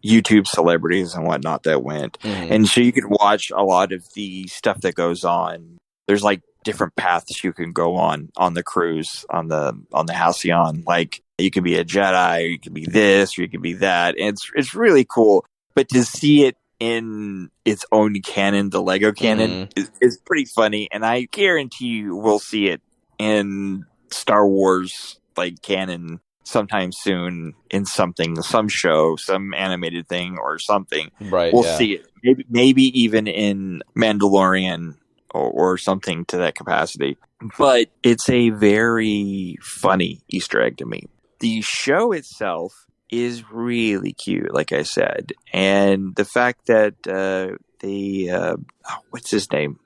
YouTube celebrities and whatnot that went, and so you could watch a lot of the stuff that goes on. There's like different paths you can go on the cruise on the Halcyon. Like, you can be a Jedi, or you can be this, or you can be that. And it's really cool. But to see it in its own canon, the Lego canon, is pretty funny. And I guarantee you we'll see it in Star Wars canon sometime soon in some show, some animated thing or something. Right. We'll see it. Maybe even in Mandalorian or something to that capacity. But it's a very funny Easter egg to me. the show itself is really cute, like I said, and the fact that what's his name,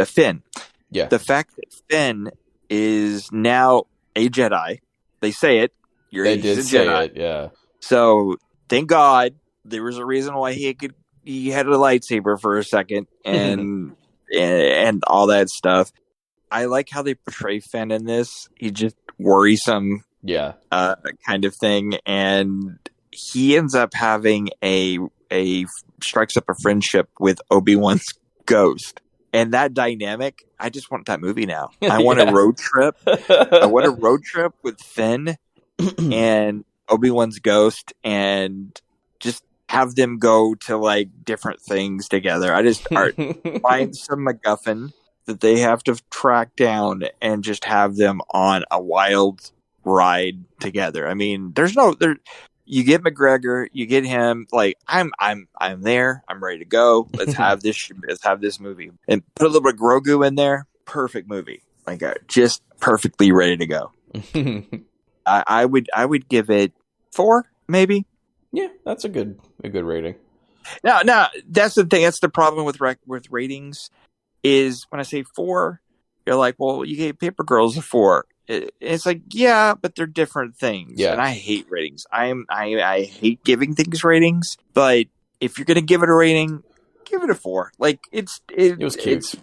Finn. Yeah. The fact that Finn is now a Jedi. They say it. They did say it, yeah. So thank God there was a reason why he had a lightsaber for a second and all that stuff. I like how they portray Finn in this. He's just worrisome, kind of thing, and he ends up having a strikes up a friendship with Obi-Wan's ghost. And that dynamic, I just want that movie now. I want a road trip. I want a road trip with Finn and Obi-Wan's ghost, and just have them go to like different things together. I just find some MacGuffin that they have to track down and just have them on a wild ride together. I mean, you get McGregor, you get him. Like I'm there. I'm ready to go. Let's have this. Let's have this movie and put a little bit of Grogu in there. Perfect movie. Like just perfectly ready to go. I would give it 4, maybe. Yeah, that's a good rating. Now that's the thing. That's the problem with ratings. Is when I say 4, you're like, well, you gave Paper Girls a 4. It's like, yeah, but they're different things. Yeah. And I hate ratings. I hate giving things ratings. But if you're gonna give it a rating, give it a 4. Like it was cute.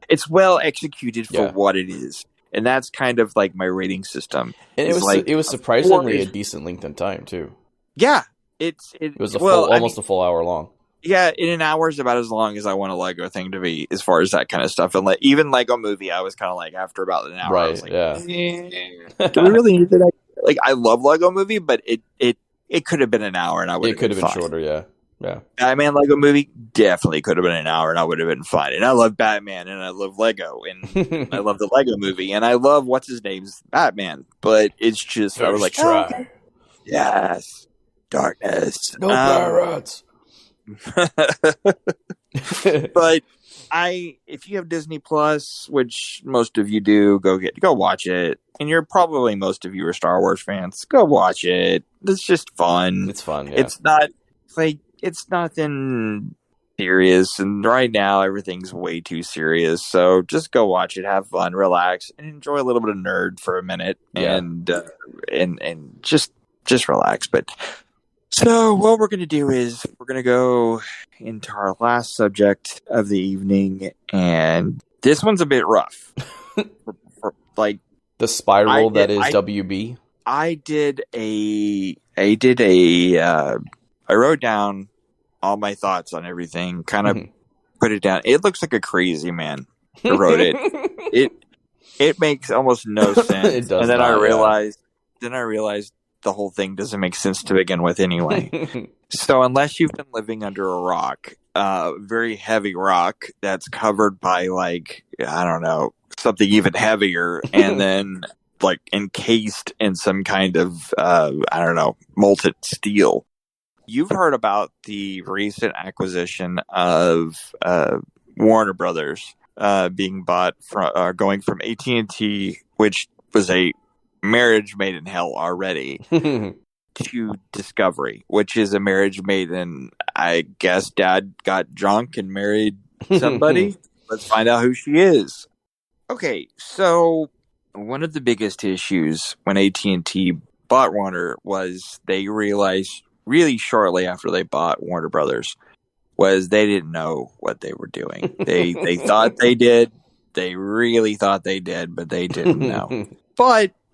It's well executed for what it is. And that's kind of like my rating system. And it was surprisingly a decent length in time too. Yeah. It was almost a full hour long. Yeah, in an hour is about as long as I want a Lego thing to be, as far as that kind of stuff. And even Lego Movie, I was kind of like, after about an hour, I was like, do we really need that? Like, I love Lego Movie, but it could have been an hour, and I would. It could have been shorter, yeah. Batman Lego Movie definitely could have been an hour, and I would have been fine. And I love Batman, and I love Lego, and I love the Lego Movie, and I love what's his name's Batman. But it's just I was like, yes, darkness, no pirates. But if you have Disney Plus, which most of you do, go watch it. And most of you are Star Wars fans. Go watch it. It's just fun. It's fun. Yeah. It's nothing serious. And right now everything's way too serious. So just go watch it, have fun, relax, and enjoy a little bit of nerd for a minute, and just relax. But. So what we're going to do is we're going to go into our last subject of the evening, and this one's a bit rough. Like the spiral that is WB. I wrote down all my thoughts on everything, kind of put it down. It looks like a crazy man who wrote it. It makes almost no sense. It does. And then I realized the whole thing doesn't make sense to begin with anyway. So unless you've been living under a rock, very heavy rock that's covered by like, I don't know, something even heavier, and then like encased in some kind of, I don't know, molten steel. You've heard about the recent acquisition of Warner Brothers being bought from going from AT&T, which was a marriage made in hell already, to Discovery, which is a marriage made in, I guess, Dad got drunk and married somebody. Let's find out who she is. Okay, so one of the biggest issues when AT&T bought Warner was they realized really shortly after they bought Warner Brothers was they didn't know what they were doing. They thought they did. They really thought they did, but they didn't know.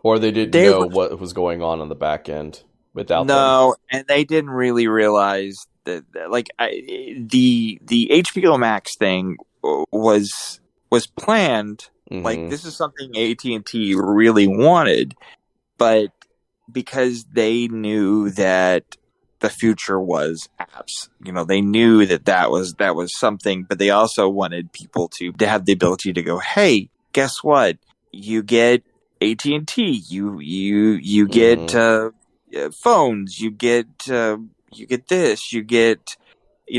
Or they didn't know what was going on the back end without them. And they didn't really realize that like the HBO Max thing was planned. Like this is something AT&T really wanted, but because they knew that the future was apps, they knew that was something, but they also wanted people to have the ability to go, hey, guess what? You get AT&T, you get phones, you get this, you get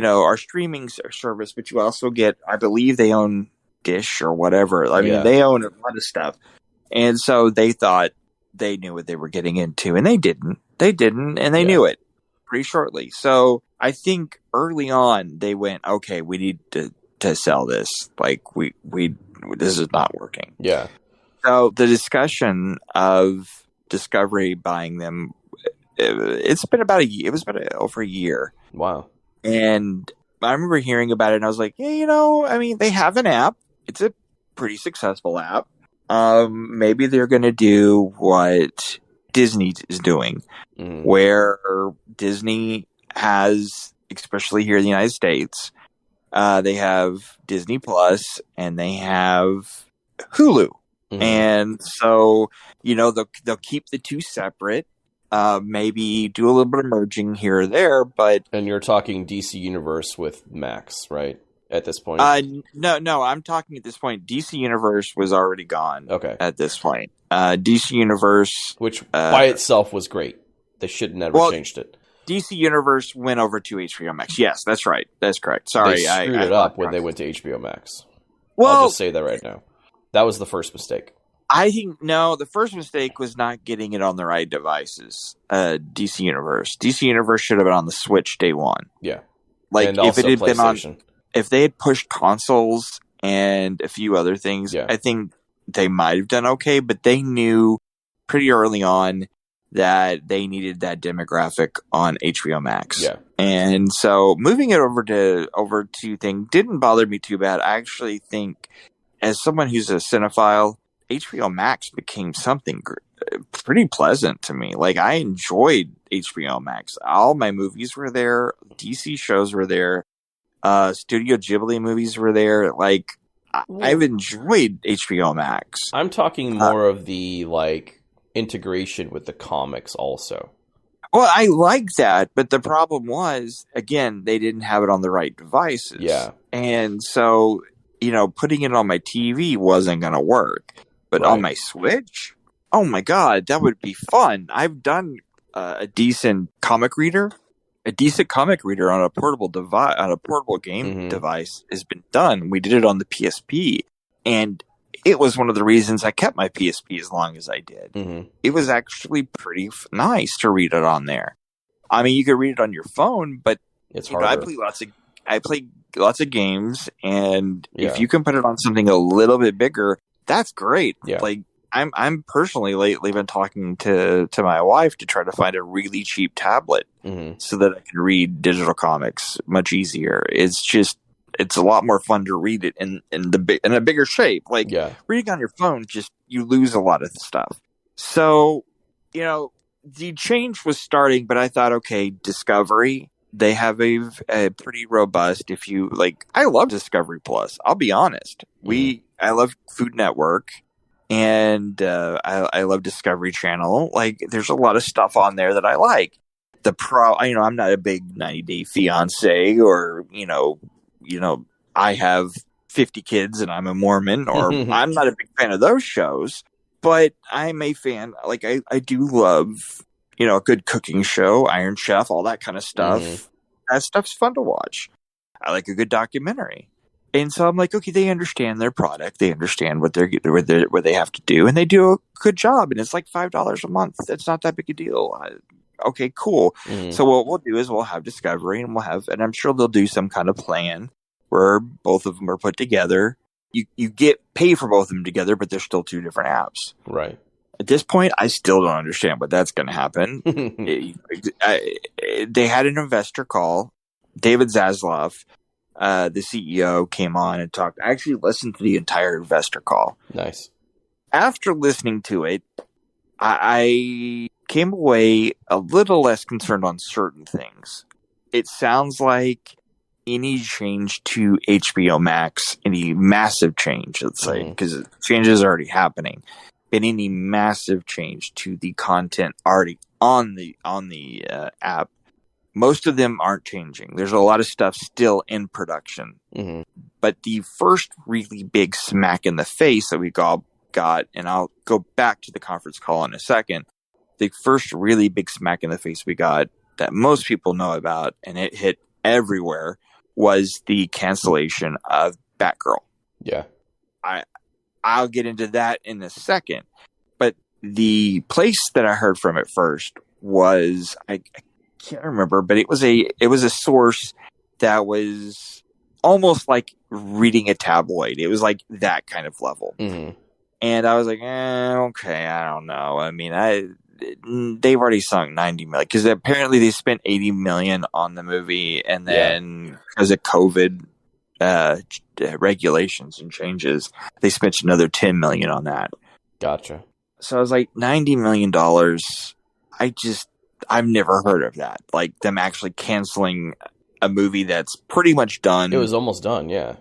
our streaming service, but you also get, I believe they own Dish or whatever. I mean, they own a lot of stuff, and so they thought they knew what they were getting into, and they didn't. They didn't, and they knew it pretty shortly. So I think early on they went, okay, we need to sell this. Like we this is not working. Yeah. So the discussion of Discovery buying them, it's been about a year. It was about over a year. Wow. And I remember hearing about it, and I was like, yeah, I mean, they have an app. It's a pretty successful app. Maybe they're going to do what Disney is doing, where Disney has, especially here in the United States, they have Disney Plus and they have Hulu. And so, they'll keep the two separate, maybe do a little bit of merging here or there, but... And you're talking DC Universe with Max, right? At this point? No, I'm talking at this point, DC Universe was already gone. Okay. At this point. DC Universe... Which by itself was great. They should have never changed it. DC Universe went over to HBO Max. Yes, that's right. That's correct. Sorry. They screwed it up when they went to HBO Max. Well, I'll just say that right now. That was the first mistake. I think, no, the first mistake was not getting it on the right devices. DC Universe. DC Universe should have been on the Switch day one. Yeah. Like, if it had been on... If they had pushed consoles and a few other things, I think they might have done okay, but they knew pretty early on that they needed that demographic on HBO Max. Yeah. And so moving it over to thing didn't bother me too bad. I actually think, as someone who's a cinephile, HBO Max became something pretty pleasant to me. Like, I enjoyed HBO Max. All my movies were there. DC shows were there. Studio Ghibli movies were there. Like, I've enjoyed HBO Max. I'm talking more of the, like, integration with the comics also. Well, I like that, but the problem was, again, they didn't have it on the right devices. Yeah. And so, putting it on my TV wasn't going to work. But on my Switch, oh my God, that would be fun. I've done a decent comic reader. A decent comic reader on a portable device, on a portable game device, has been done. We did it on the PSP, and it was one of the reasons I kept my PSP as long as I did. It was actually pretty nice to read it on there. I mean, you could read it on your phone, but it's harder. I play lots of games, and if you can put it on something a little bit bigger, that's great. Yeah. Like, I'm personally lately been talking to my wife to try to find a really cheap tablet so that I can read digital comics much easier. It's a lot more fun to read it in a bigger shape. Like, reading on your phone, you lose a lot of stuff. So, the change was starting, but I thought, okay, Discovery, they have a pretty robust, I love Discovery Plus. I'll be honest. I love Food Network. And I love Discovery Channel. Like, there's a lot of stuff on there that I like. I'm not a big 90 Day Fiance, or I have 50 kids and I'm a Mormon, or I'm not a big fan of those shows. But I'm a fan. Like, I do love a good cooking show, Iron Chef, all that kind of stuff. That stuff's fun to watch. I like a good documentary. And so I'm like, okay, they understand their product. They understand what they have to do, and they do a good job. And it's like $5 a month. That's not that big a deal. Okay, cool. So what we'll do is we'll have Discovery, and and I'm sure they'll do some kind of plan where both of them are put together. You get paid for both of them together, but they're still two different apps. Right. At this point, I still don't understand what that's going to happen. They had an investor call. David Zaslav, the CEO, came on and talked. I actually listened to the entire investor call. Nice. After listening to it, I came away a little less concerned on certain things. It sounds like any change to HBO Max, any massive change, let's say, because change is already happening, but any massive change to the content already on the app, most of them aren't changing. There's a lot of stuff still in production. But the first really big smack in the face that we got, and I'll go back to the conference call in a second, the first really big smack in the face we got that most people know about, and it hit everywhere, was the cancellation of Batgirl. Yeah. I'll get into that in a second. But the place that I heard from at first was I can't remember, but it was a source that was almost like reading a tabloid. It was like that kind of level. Mm-hmm. And I was like, okay, I don't know. I mean, they've already sunk 90 million because apparently they spent 80 million on the movie, and then because of COVID regulations and changes, they spent another 10 million on that. Gotcha. So I was like, $90 million. I've never heard of that. Like them actually canceling a movie that's pretty much done. It was almost done, yeah.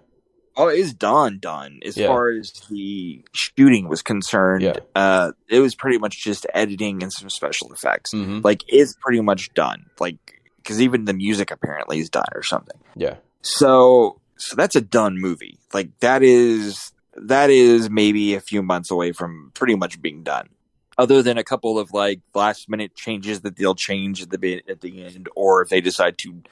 Oh, it is done. As far as the shooting was concerned, it was pretty much just editing and some special effects. Mm-hmm. Like, it's pretty much done. Like, because even the music apparently is done or something. Yeah. So that's a done movie. Like, that is maybe a few months away from pretty much being done. Other than a couple of like last minute changes that they'll change at the end, or if they decide to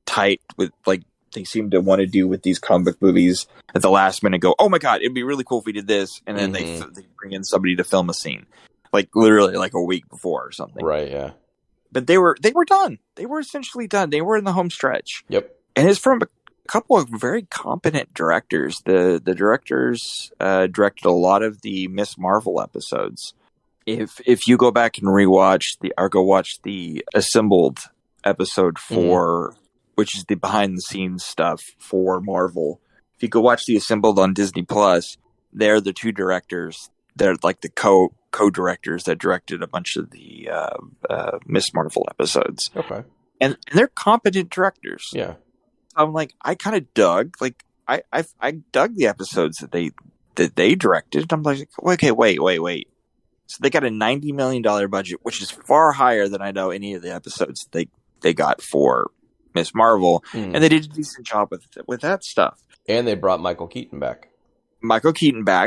tight with like they seem to want to do with these comic book movies at the last minute, go, oh my god, it'd be really cool if we did this, and then they bring in somebody to film a scene, like literally like a week before or something. Right? Yeah. But they were done. They were essentially done. They were in the home stretch. Yep. And it's from a couple of very competent directors. The directors directed a lot of the Miss Marvel episodes. If you go back and watch the Assembled episode 4, which is the behind the scenes stuff for Marvel. If you go watch the Assembled on Disney Plus, they're the two directors. They're like the co-directors that directed a bunch of the Miss Marvel episodes. Okay. And they're competent directors. Yeah. I'm like, I kind of dug, like, I dug the episodes that they directed. I'm like, okay, wait. So they got a $90 million budget, which is far higher than I know any of the episodes they got for Miss Marvel, and they did a decent job with that stuff. And they brought Michael Keaton back,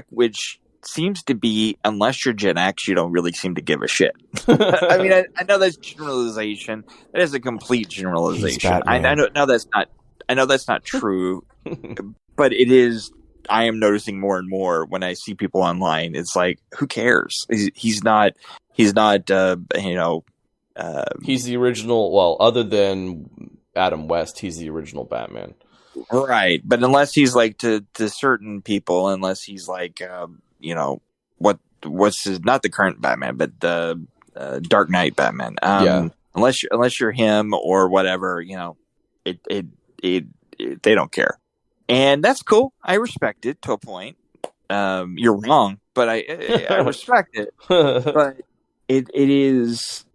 which seems to be, unless you're Gen X, you don't really seem to give a shit. I mean, I know that's generalization. That is a complete generalization. I know that's not true, but it is. I am noticing more and more when I see people online. It's like, who cares? He's not. He's the original. Well, other than Adam West, he's the original Batman, right? But unless he's like to certain people, unless he's like, what's his, not the current Batman, but the Dark Knight Batman. Unless you're him or whatever, they don't care. And that's cool. I respect it to a point. You're wrong, but I respect it. But it is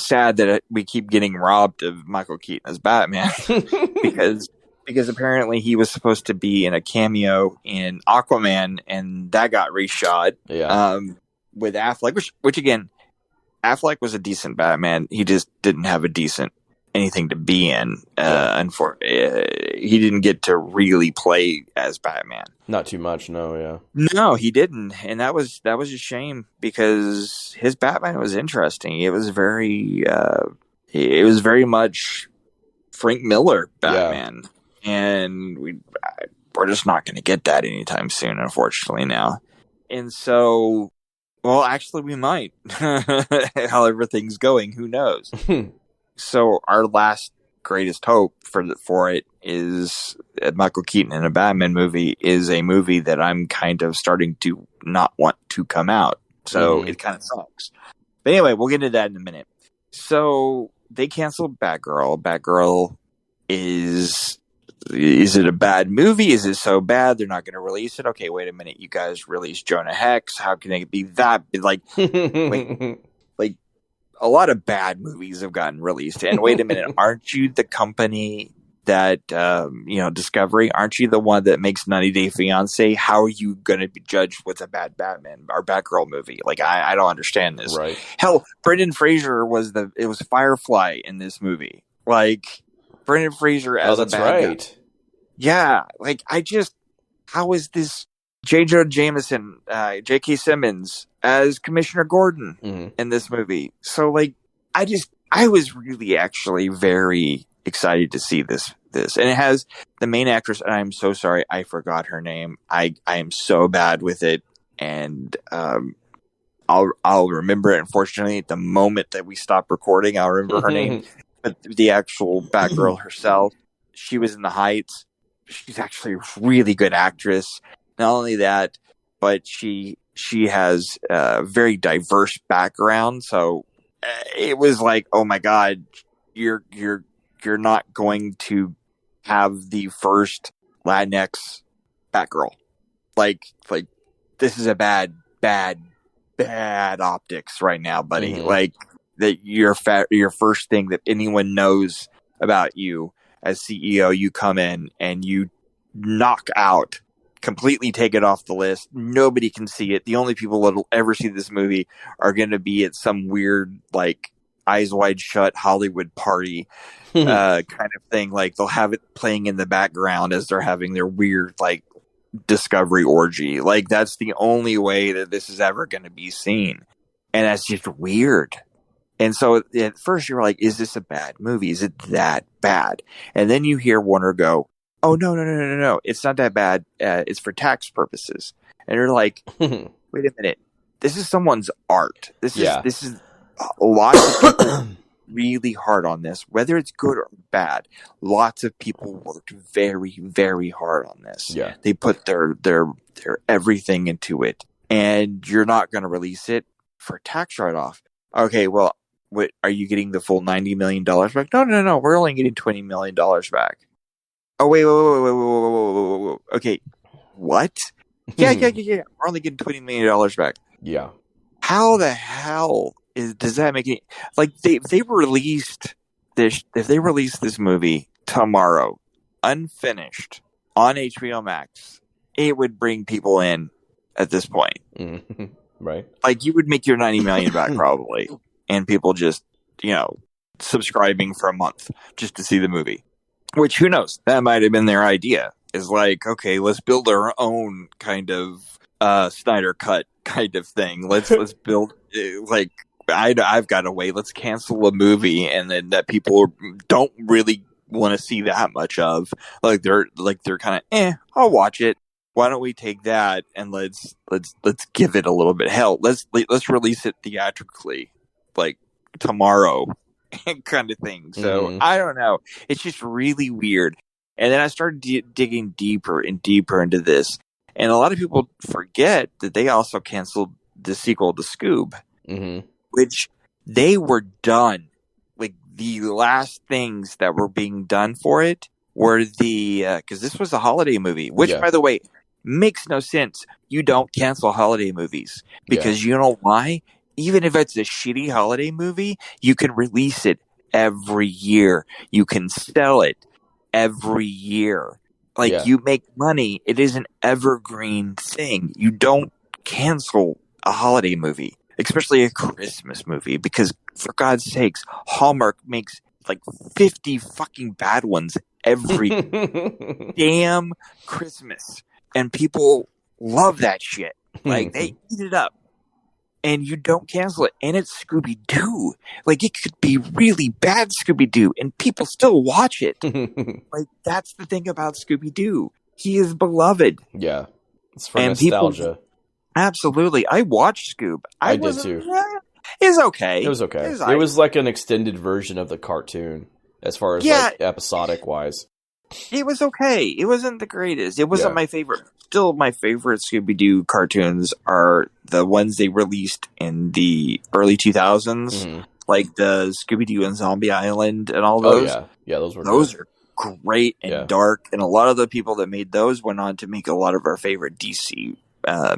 sad that we keep getting robbed of Michael Keaton as Batman because apparently he was supposed to be in a cameo in Aquaman, and that got reshot. Yeah. With Affleck, which again, Affleck was a decent Batman. He just didn't have a decent anything to be in. He didn't get to really play as Batman. Not too much, no. Yeah, no, he didn't, and that was a shame because his Batman was interesting. It was very much Frank Miller Batman, and we're just not going to get that anytime soon, unfortunately now. And so, well, actually, we might. How everything's going, who knows? So our last greatest hope for it is Michael Keaton in a Batman movie is a movie that I'm kind of starting to not want to come out. So it kind of sucks. But anyway, we'll get into that in a minute. So they canceled Batgirl. Batgirl is it a bad movie? Is it so bad they're not going to release it? Okay, wait a minute. You guys released Jonah Hex. How can it be that? Like, wait. A lot of bad movies have gotten released. And wait a minute, aren't you the company that, Discovery? Aren't you the one that makes 90 Day Fiancé? How are you going to be judged with a bad Batman or Batgirl movie? Like, I don't understand this. Right. Hell, Brendan Fraser was Firefly in this movie. Like, Brendan Fraser as a bad guy. Yeah. Like, how is this J. Jonah Jameson, J.K. Simmons as Commissioner Gordon in this movie? So, like, I was really actually very excited to see this. And it has the main actress, and I'm so sorry, I forgot her name. I am so bad with it. And I'll remember it. Unfortunately, at the moment that we stop recording, I'll remember her name. But the actual Batgirl herself, she was in the Heights. She's actually a really good actress. Not only that, but she has a very diverse background. So it was like, oh my God, you're not going to have the first Latinx Batgirl. Like this is a bad optics right now, buddy. Mm-hmm. Like that your first thing that anyone knows about you as CEO, you come in and you knock out, completely take it off the list. Nobody can see it. The only people that'll ever see this movie are going to be at some weird, like, Eyes Wide Shut Hollywood party kind of thing. Like they'll have it playing in the background as they're having their weird, like, discovery orgy. Like that's the only way that this is ever going to be seen, and that's just weird. And so at first you're like, is this a bad movie? Is it that bad? And then you hear Warner go, oh no, it's not that bad, it's for tax purposes. And you're like, wait a minute, this is someone's art. This is a lot of people really hard on this, whether it's good or bad. Lots of people worked very, very hard on this. Yeah. They put their everything into it, and you're not going to release it for tax write-off. Okay, well, what are you getting the full $90 million back? No, we're only getting $20 million back. Oh, wait. Okay, what? Yeah. We're only getting $20 million back. Yeah. How the hell does that make it? Like, if they released this movie tomorrow, unfinished, on HBO Max, it would bring people in at this point. Mm-hmm. Right. Like, you would make your $90 million back probably, and people just, subscribing for a month just to see the movie. Which, who knows? That might have been their idea. Is like, okay, let's build our own kind of Snyder Cut kind of thing. Let's build like, I've got a way. Let's cancel a movie, and then that people don't really want to see that much of. Like they're kind of, I'll watch it. Why don't we take that and let's give it a little bit. Hell, let's release it theatrically, like tomorrow, kind of thing. So I don't know. It's just really weird. And then I started digging deeper and deeper into this, and a lot of people forget that they also canceled the sequel to Scoob, which they were done. Like the last things that were being done for it were because this was a holiday movie, which, by the way, makes no sense. You don't cancel holiday movies because you know why? Even if it's a shitty holiday movie, you can release it every year. You can sell it every year. Like, you make money. It is an evergreen thing. You don't cancel a holiday movie, especially a Christmas movie, because for God's sakes, Hallmark makes like 50 fucking bad ones every damn Christmas. And people love that shit. Like, they eat it up. And you don't cancel it. And it's Scooby-Doo. Like, it could be really bad Scooby-Doo, and people still watch it. Like, that's the thing about Scooby-Doo. He is beloved. Yeah. It's for nostalgia. Absolutely. I watched Scoob. I did too. It was okay. It was okay. It was like an extended version of the cartoon, as far as like episodic-wise. It was okay. It wasn't the greatest. It wasn't my favorite. Still, my favorite Scooby-Doo cartoons are the ones they released in the early 2000s, like the Scooby-Doo and Zombie Island and all those. Oh, yeah. Those are great and dark, and a lot of the people that made those went on to make a lot of our favorite DC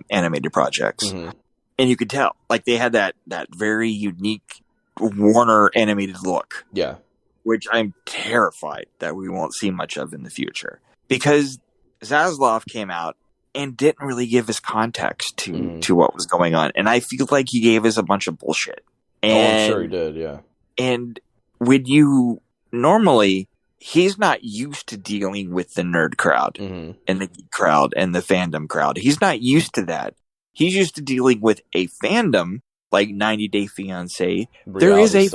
animated projects. And you could tell, like, they had that very unique Warner animated look. Yeah. Which I'm terrified that we won't see much of in the future. Because Zaslav came out and didn't really give us context to what was going on. And I feel like he gave us a bunch of bullshit. And, I'm sure he did, yeah. And when you... Normally, he's not used to dealing with the nerd crowd and the geek crowd and the fandom crowd. He's not used to that. He's used to dealing with a fandom like 90 Day Fiancé. There is a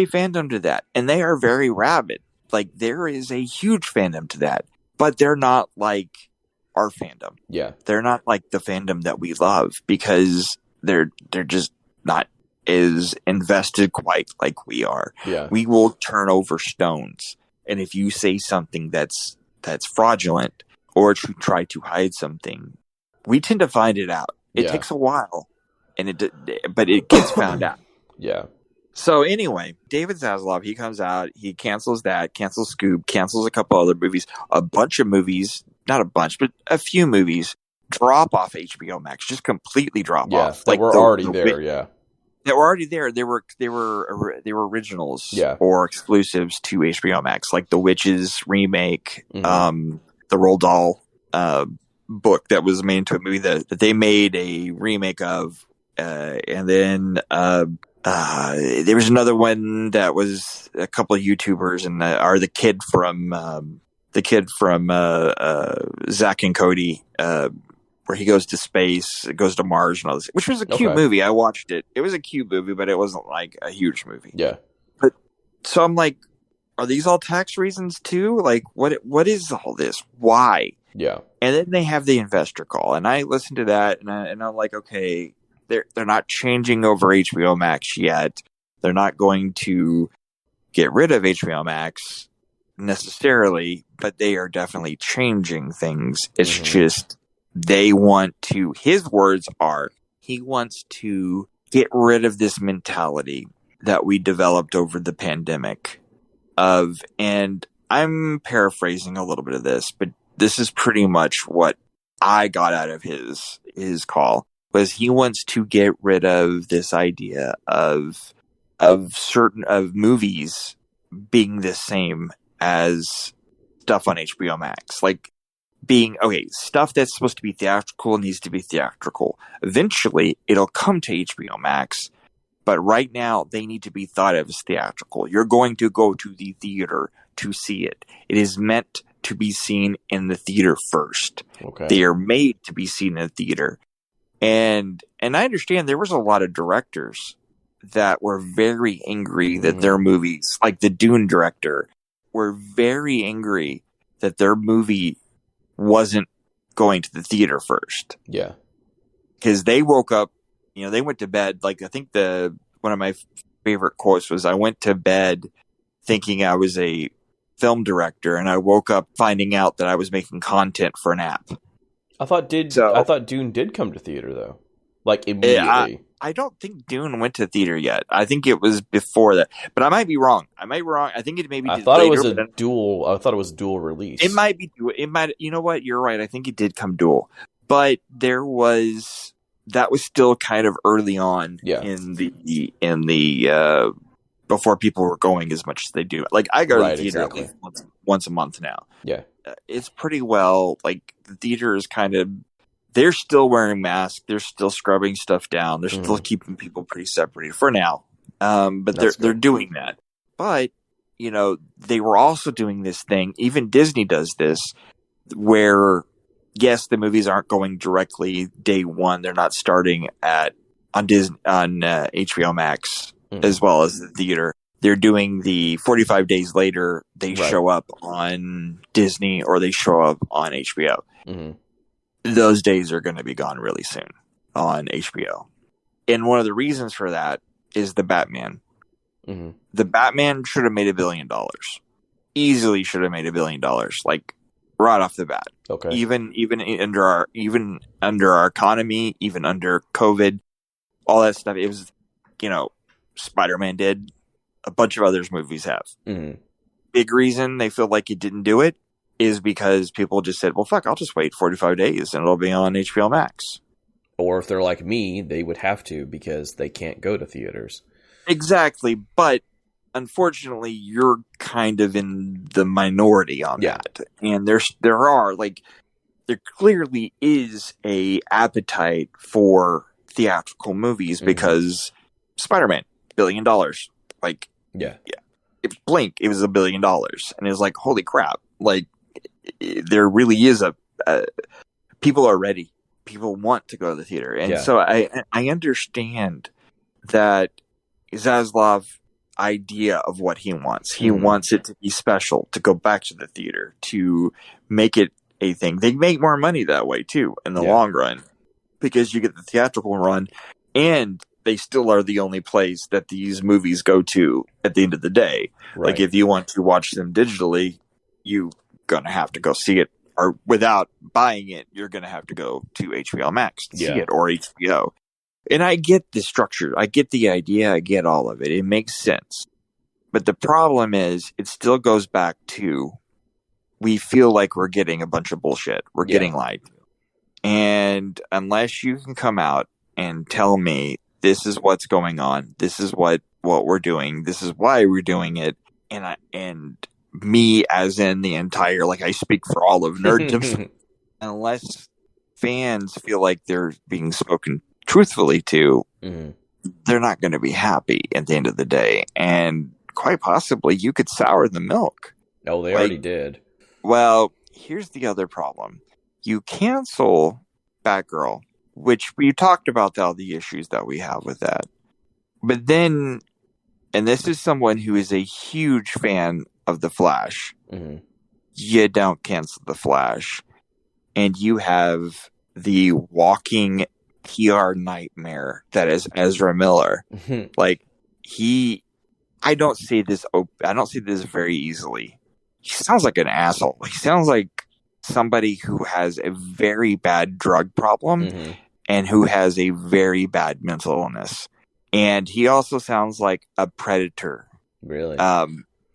fandom to that, and they are very rabid. Like, there is a huge fandom to that, but they're not like our fandom. Yeah. They're not like the fandom that we love, because they're just not as invested quite like we are. Yeah. We will turn over stones. And if you say something that's fraudulent or to try to hide something, we tend to find it out. It takes a while, but it gets found out. Yeah. So anyway, David Zaslav, he comes out, he cancels Scoop, cancels a couple other movies, a bunch of movies, not a bunch, but a few movies drop off HBO Max, just completely drop off. Like we're already there, They were already there. They were originals or exclusives to HBO Max, like the Witches remake, the Roald Dahl book that was made into a movie that they made a remake of, and then there was another one that was a couple of YouTubers and are the kid from Zack and Cody, where he goes to space, goes to Mars and all this, which was a cute movie. I watched it. It was a cute movie, but it wasn't like a huge movie. Yeah. But so I'm like, are these all tax reasons too? Like, what is all this? Why? Yeah. And then they have the investor call, and I listened to that, and I'm like, okay, they're not changing over HBO Max yet. They're not going to get rid of HBO Max necessarily, but they are definitely changing things. It's just they want to, his words are, he wants to get rid of this mentality that we developed over the pandemic and I'm paraphrasing a little bit of this, but this is pretty much what I got out of his call, was he wants to get rid of this idea of movies being the same as stuff on HBO Max. Like, being, okay, stuff that's supposed to be theatrical needs to be theatrical. Eventually, it'll come to HBO Max, but right now, they need to be thought of as theatrical. You're going to go to the theater to see it. It is meant to be seen in the theater first. Okay. They are made to be seen in the theater. And I understand there was a lot of directors that were very angry that their movies, like the Dune director, were very angry that their movie wasn't going to the theater first. Yeah. Because they woke up, they went to bed. Like, I think one of my favorite quotes was, I went to bed thinking I was a film director, and I woke up finding out that I was making content for an app. I thought Dune did come to theater, though. Like, immediately. I don't think Dune went to theater yet. I think it was before that, but I might be wrong. I think it maybe. I thought it was dual. I thought it was dual release. It might be. It might. You know what? You're right. I think it did come dual, but that was still kind of early on in the before people were going as much as they do. Like, I go to the theater at least once a month now. Yeah, it's pretty well. Like, the theater is kind of. They're still wearing masks. They're still scrubbing stuff down. They're still keeping people pretty separated for now. But they're doing that. But, they were also doing this thing. Even Disney does this, where, yes, the movies aren't going directly day one. They're not starting on HBO Max as well as the theater. They're doing the 45 days later. They show up on Disney or they show up on HBO. Those days are going to be gone really soon on HBO. And one of the reasons for that is the Batman. The Batman should have made $1 billion. Easily should have made $1 billion, like, right off the bat. Okay. Even under our economy, even under COVID, all that stuff. It was, Spider-Man did. A bunch of others movies have. Big reason they feel like it didn't do it is because people just said, well, fuck, I'll just wait 45 days and it'll be on HBO Max. Or if they're like me, they would have to because they can't go to theaters. Exactly. But unfortunately, you're kind of in the minority on that. And there clearly is a appetite for theatrical movies because Spider-Man, $1 billion. Like, if blink, it was $1 billion. And it was like, holy crap. Like, there really is people are ready. People want to go to the theater. And so I understand that Zaslav idea of what he wants. He wants it to be special, to go back to the theater, to make it a thing. They make more money that way too in the long run, because you get the theatrical run And they still are the only place that these movies go to at the end of the day. Right. Like, if you want to watch them digitally, you're going to have to go see it. Or without buying it, you're going to have to go to HBO Max to see it, or HBO. And I get the structure. I get the idea. I get all of it. It makes sense. But the problem is, it still goes back to, we feel like we're getting a bunch of bullshit. We're getting lied to. And unless you can come out and tell me, this is what's going on, this is what we're doing, this is why we're doing it, and me, as in the entire, like, I speak for all of nerddom, unless fans feel like they're being spoken truthfully to, they're not going to be happy at the end of the day. And quite possibly, you could sour the milk. Oh, they already did. Well, here's the other problem. You cancel Batgirl, which we talked about all the issues that we have with that. But then, and this is someone who is a huge fan of The Flash, you don't cancel The Flash. And you have the walking PR nightmare that is Ezra Miller. Like, I don't see this very easily. He sounds like an asshole. He sounds like somebody who has a very bad drug problem and who has a very bad mental illness. And he also sounds like a predator. Really?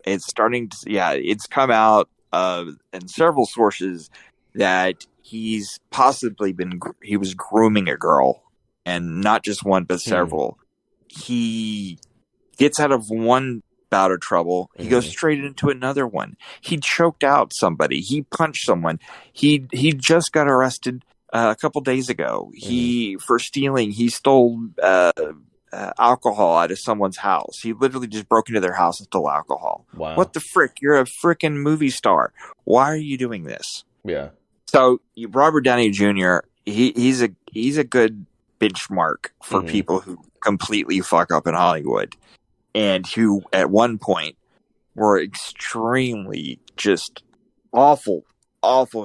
It's starting to, it's come out in several sources that he's possibly he was grooming a girl, and not just one, but several. He gets out of one bout of trouble, he goes straight into another one. He choked out somebody. He punched someone. He just got arrested a couple days ago. For stealing. He stole alcohol out of someone's house. He literally just broke into their house and stole alcohol. Wow. What the frick? You're a freaking movie star. Why are you doing this? Yeah. So Robert Downey Jr., he's a good benchmark for people who completely fuck up in Hollywood, and who at one point were extremely just awful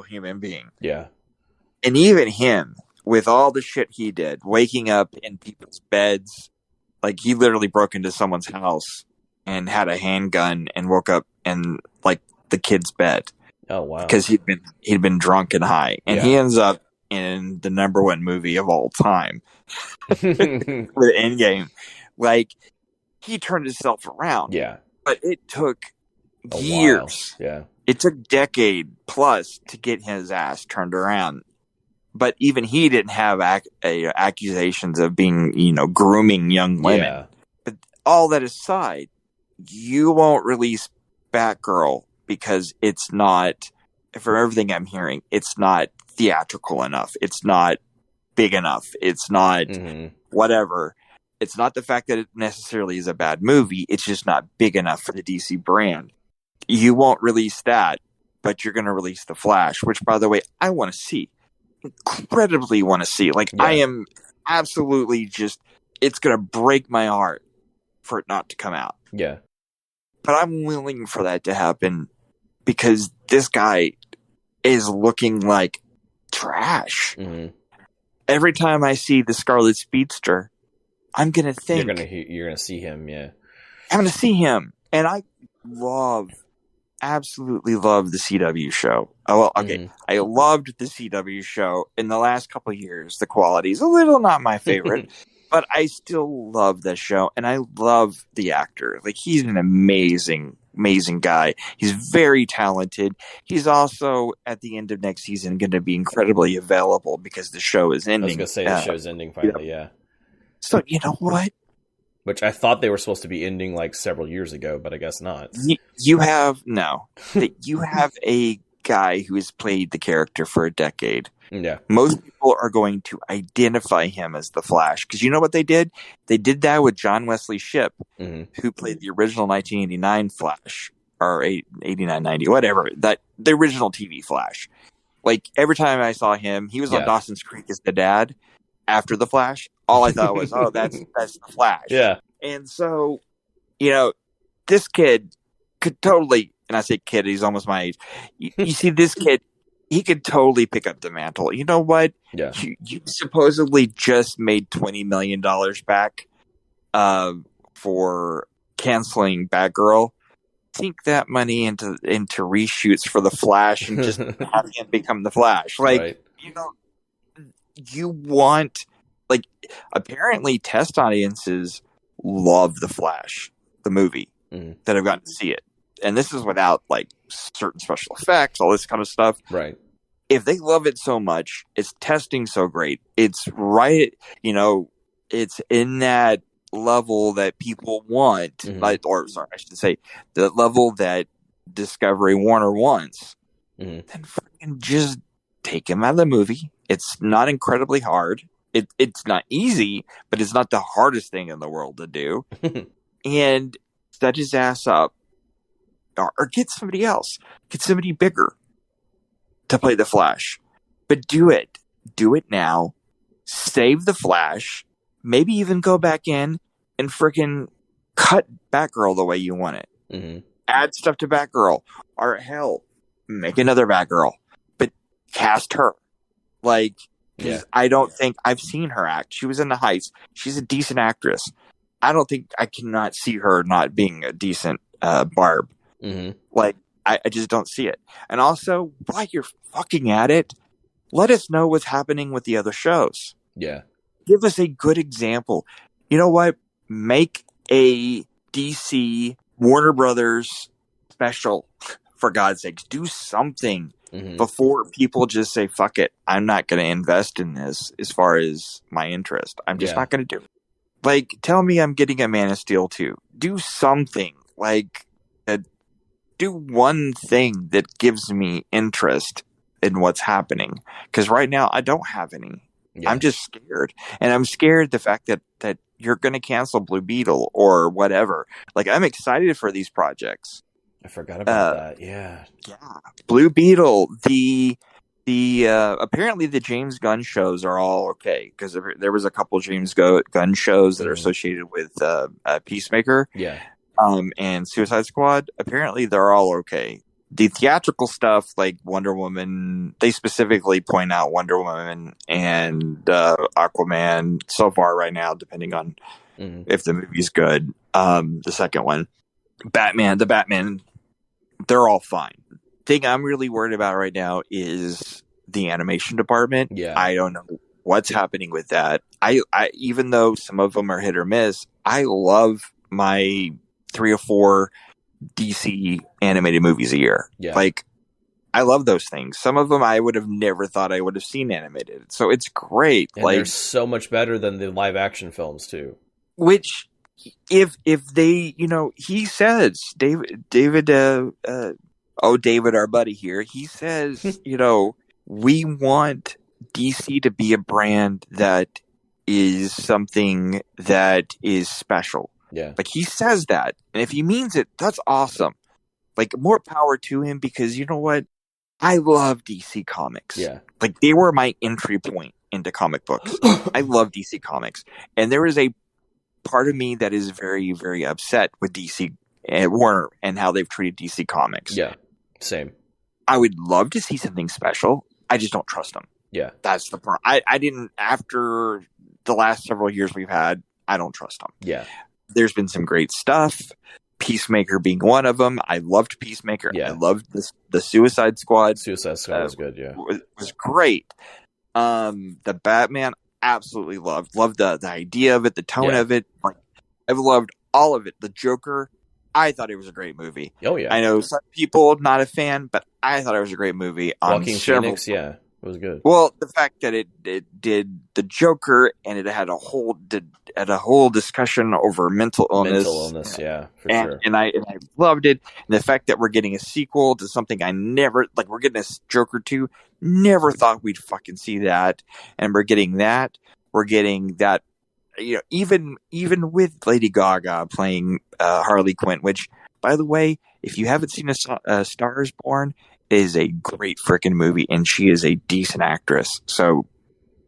human being. Yeah. And even him, with all the shit he did, waking up in people's beds, like, he literally broke into someone's house and had a handgun and woke up in, like, the kid's bed. Oh, wow. Because he'd been drunk and high. And he ends up in the #1 movie of all time with Endgame. Like, he turned himself around. Yeah. But it took years. While. Yeah. It took decade plus to get his ass turned around. But even he didn't have accusations of being, grooming young women. Yeah. But all that aside, you won't release Batgirl because it's not, from everything I'm hearing, it's not theatrical enough. It's not big enough. It's not whatever. It's not the fact that it necessarily is a bad movie. It's just not big enough for the DC brand. You won't release that, but you're going to release The Flash, which, by the way, I want to see. Incredibly want to see. Like, I am absolutely just, it's going to break my heart for it not to come out. Yeah. But I'm willing for that to happen because this guy is looking like trash. Every time I see the Scarlet Speedster, I'm going to think... You're gonna see him, yeah. I'm going to see him. And I absolutely love the CW show. Oh, well, okay. I loved the CW show in the last couple of years. The quality is a little not my favorite, but I still love that show, and I love the actor. Like, he's an amazing guy. He's very talented. He's also, at the end of next season, going to be incredibly available because the show is ending. I was going to say the show's ending finally, yeah. So, you know what? Which I thought they were supposed to be ending like several years ago, but I guess not. You have a guy who has played the character for a decade. Yeah. Most people are going to identify him as the Flash. Because you know what they did? They did that with John Wesley Shipp, who played the original 1989 Flash, or 89-90, whatever. The original TV Flash. Like, every time I saw him, he was on Dawson's Creek as the dad after the Flash. All I thought was, oh, that's the Flash. Yeah. And so, this kid could totally, and I say kid, he's almost my age. You see this kid he could totally pick up the mantle. You know what? Yeah. You supposedly just made $20 million back for canceling Batgirl. Sink that money into reshoots for the Flash and just have him become the Flash. Like, right. you know, you want, like, apparently test audiences love the Flash, the movie, that have gotten to see it. And this is without, like, certain special effects, all this kind of stuff. Right. If they love it so much, it's testing so great. It's right, you know, it's in that level that people want, I should say, the level that Discovery Warner wants. Then freaking just take him out of the movie. It's not incredibly hard. It's not easy, but it's not the hardest thing in the world to do. And set his ass up, or get somebody else, get somebody bigger to play the Flash. But do it now. Save the Flash. Maybe even go back in and freaking cut Batgirl the way you want it. Add stuff to Batgirl. Or hell, make another Batgirl. But cast her. Like, because I don't think I've seen her act. She was in The Heights. She's a decent actress. I don't think I cannot see her not being a decent Barb. Like, I just don't see it. And also, while you're fucking at it, let us know what's happening with the other shows. Yeah. Give us a good example. You know what? Make a DC Warner Brothers special, for God's sakes. Do something before people just say, fuck it, I'm not going to invest in this as far as my interest. I'm just not going to do it. Like, tell me I'm getting a Man of Steel 2. Do something. Like, do one thing that gives me interest in what's happening. Because right now, I don't have any. Yeah. I'm just scared. And I'm scared the fact that you're going to cancel Blue Beetle or whatever. Like, I'm excited for these projects. I forgot about that. Yeah. Blue Beetle, the apparently the James Gunn shows are all okay, because there was a couple James Gunn shows that are associated with Peacemaker. Yeah. And Suicide Squad. Apparently they're all okay. The theatrical stuff, like Wonder Woman, they specifically point out Wonder Woman and Aquaman so far right now, depending on if the movie's good. The second one, the Batman, they're all fine. Thing I'm really worried about right now is the animation department. Yeah. I don't know what's happening with that. I even though some of them are hit or miss, I love my 3 or 4 DC animated movies a year. Yeah. Like, I love those things. Some of them I would have never thought I would have seen animated. So it's great. And like, they're so much better than the live action films too. Which, if they, you know, he says, David, our buddy here, he says, you know, we want DC to be a brand that is something that is special. Yeah. Like, he says that. And if he means it, that's awesome. Like, more power to him, because you know what? I love DC Comics. Yeah. Like, they were my entry point into comic books. I love DC Comics. And there is a part of me that is very, very upset with DC and Warner and how they've treated DC Comics. Yeah. Same. I would love to see something special. I just don't trust them. Yeah. That's the part. I didn't, after the last several years we've had, I don't trust them. Yeah. There's been some great stuff. Peacemaker being one of them. I loved Peacemaker. Yeah. I loved the Suicide Squad. Suicide Squad was good, yeah. Was great. The Batman, absolutely loved the idea of it, the tone of it. Like, I've loved all of it. The Joker, I thought it was a great movie. Oh yeah. I know some people not a fan, but I thought it was a great movie. Joaquin Phoenix, yeah. It was good. Well, the fact that it did the Joker, and it had a whole discussion over mental illness. Yeah, for sure. And I loved it. And the fact that we're getting a sequel to something I never, like, we're getting a Joker 2, never thought we'd fucking see that. And we're getting that. We're getting that, you know, even with Lady Gaga playing Harley Quinn, which, by the way, if you haven't seen A Star is Born, is a great freaking movie, and she is a decent actress. So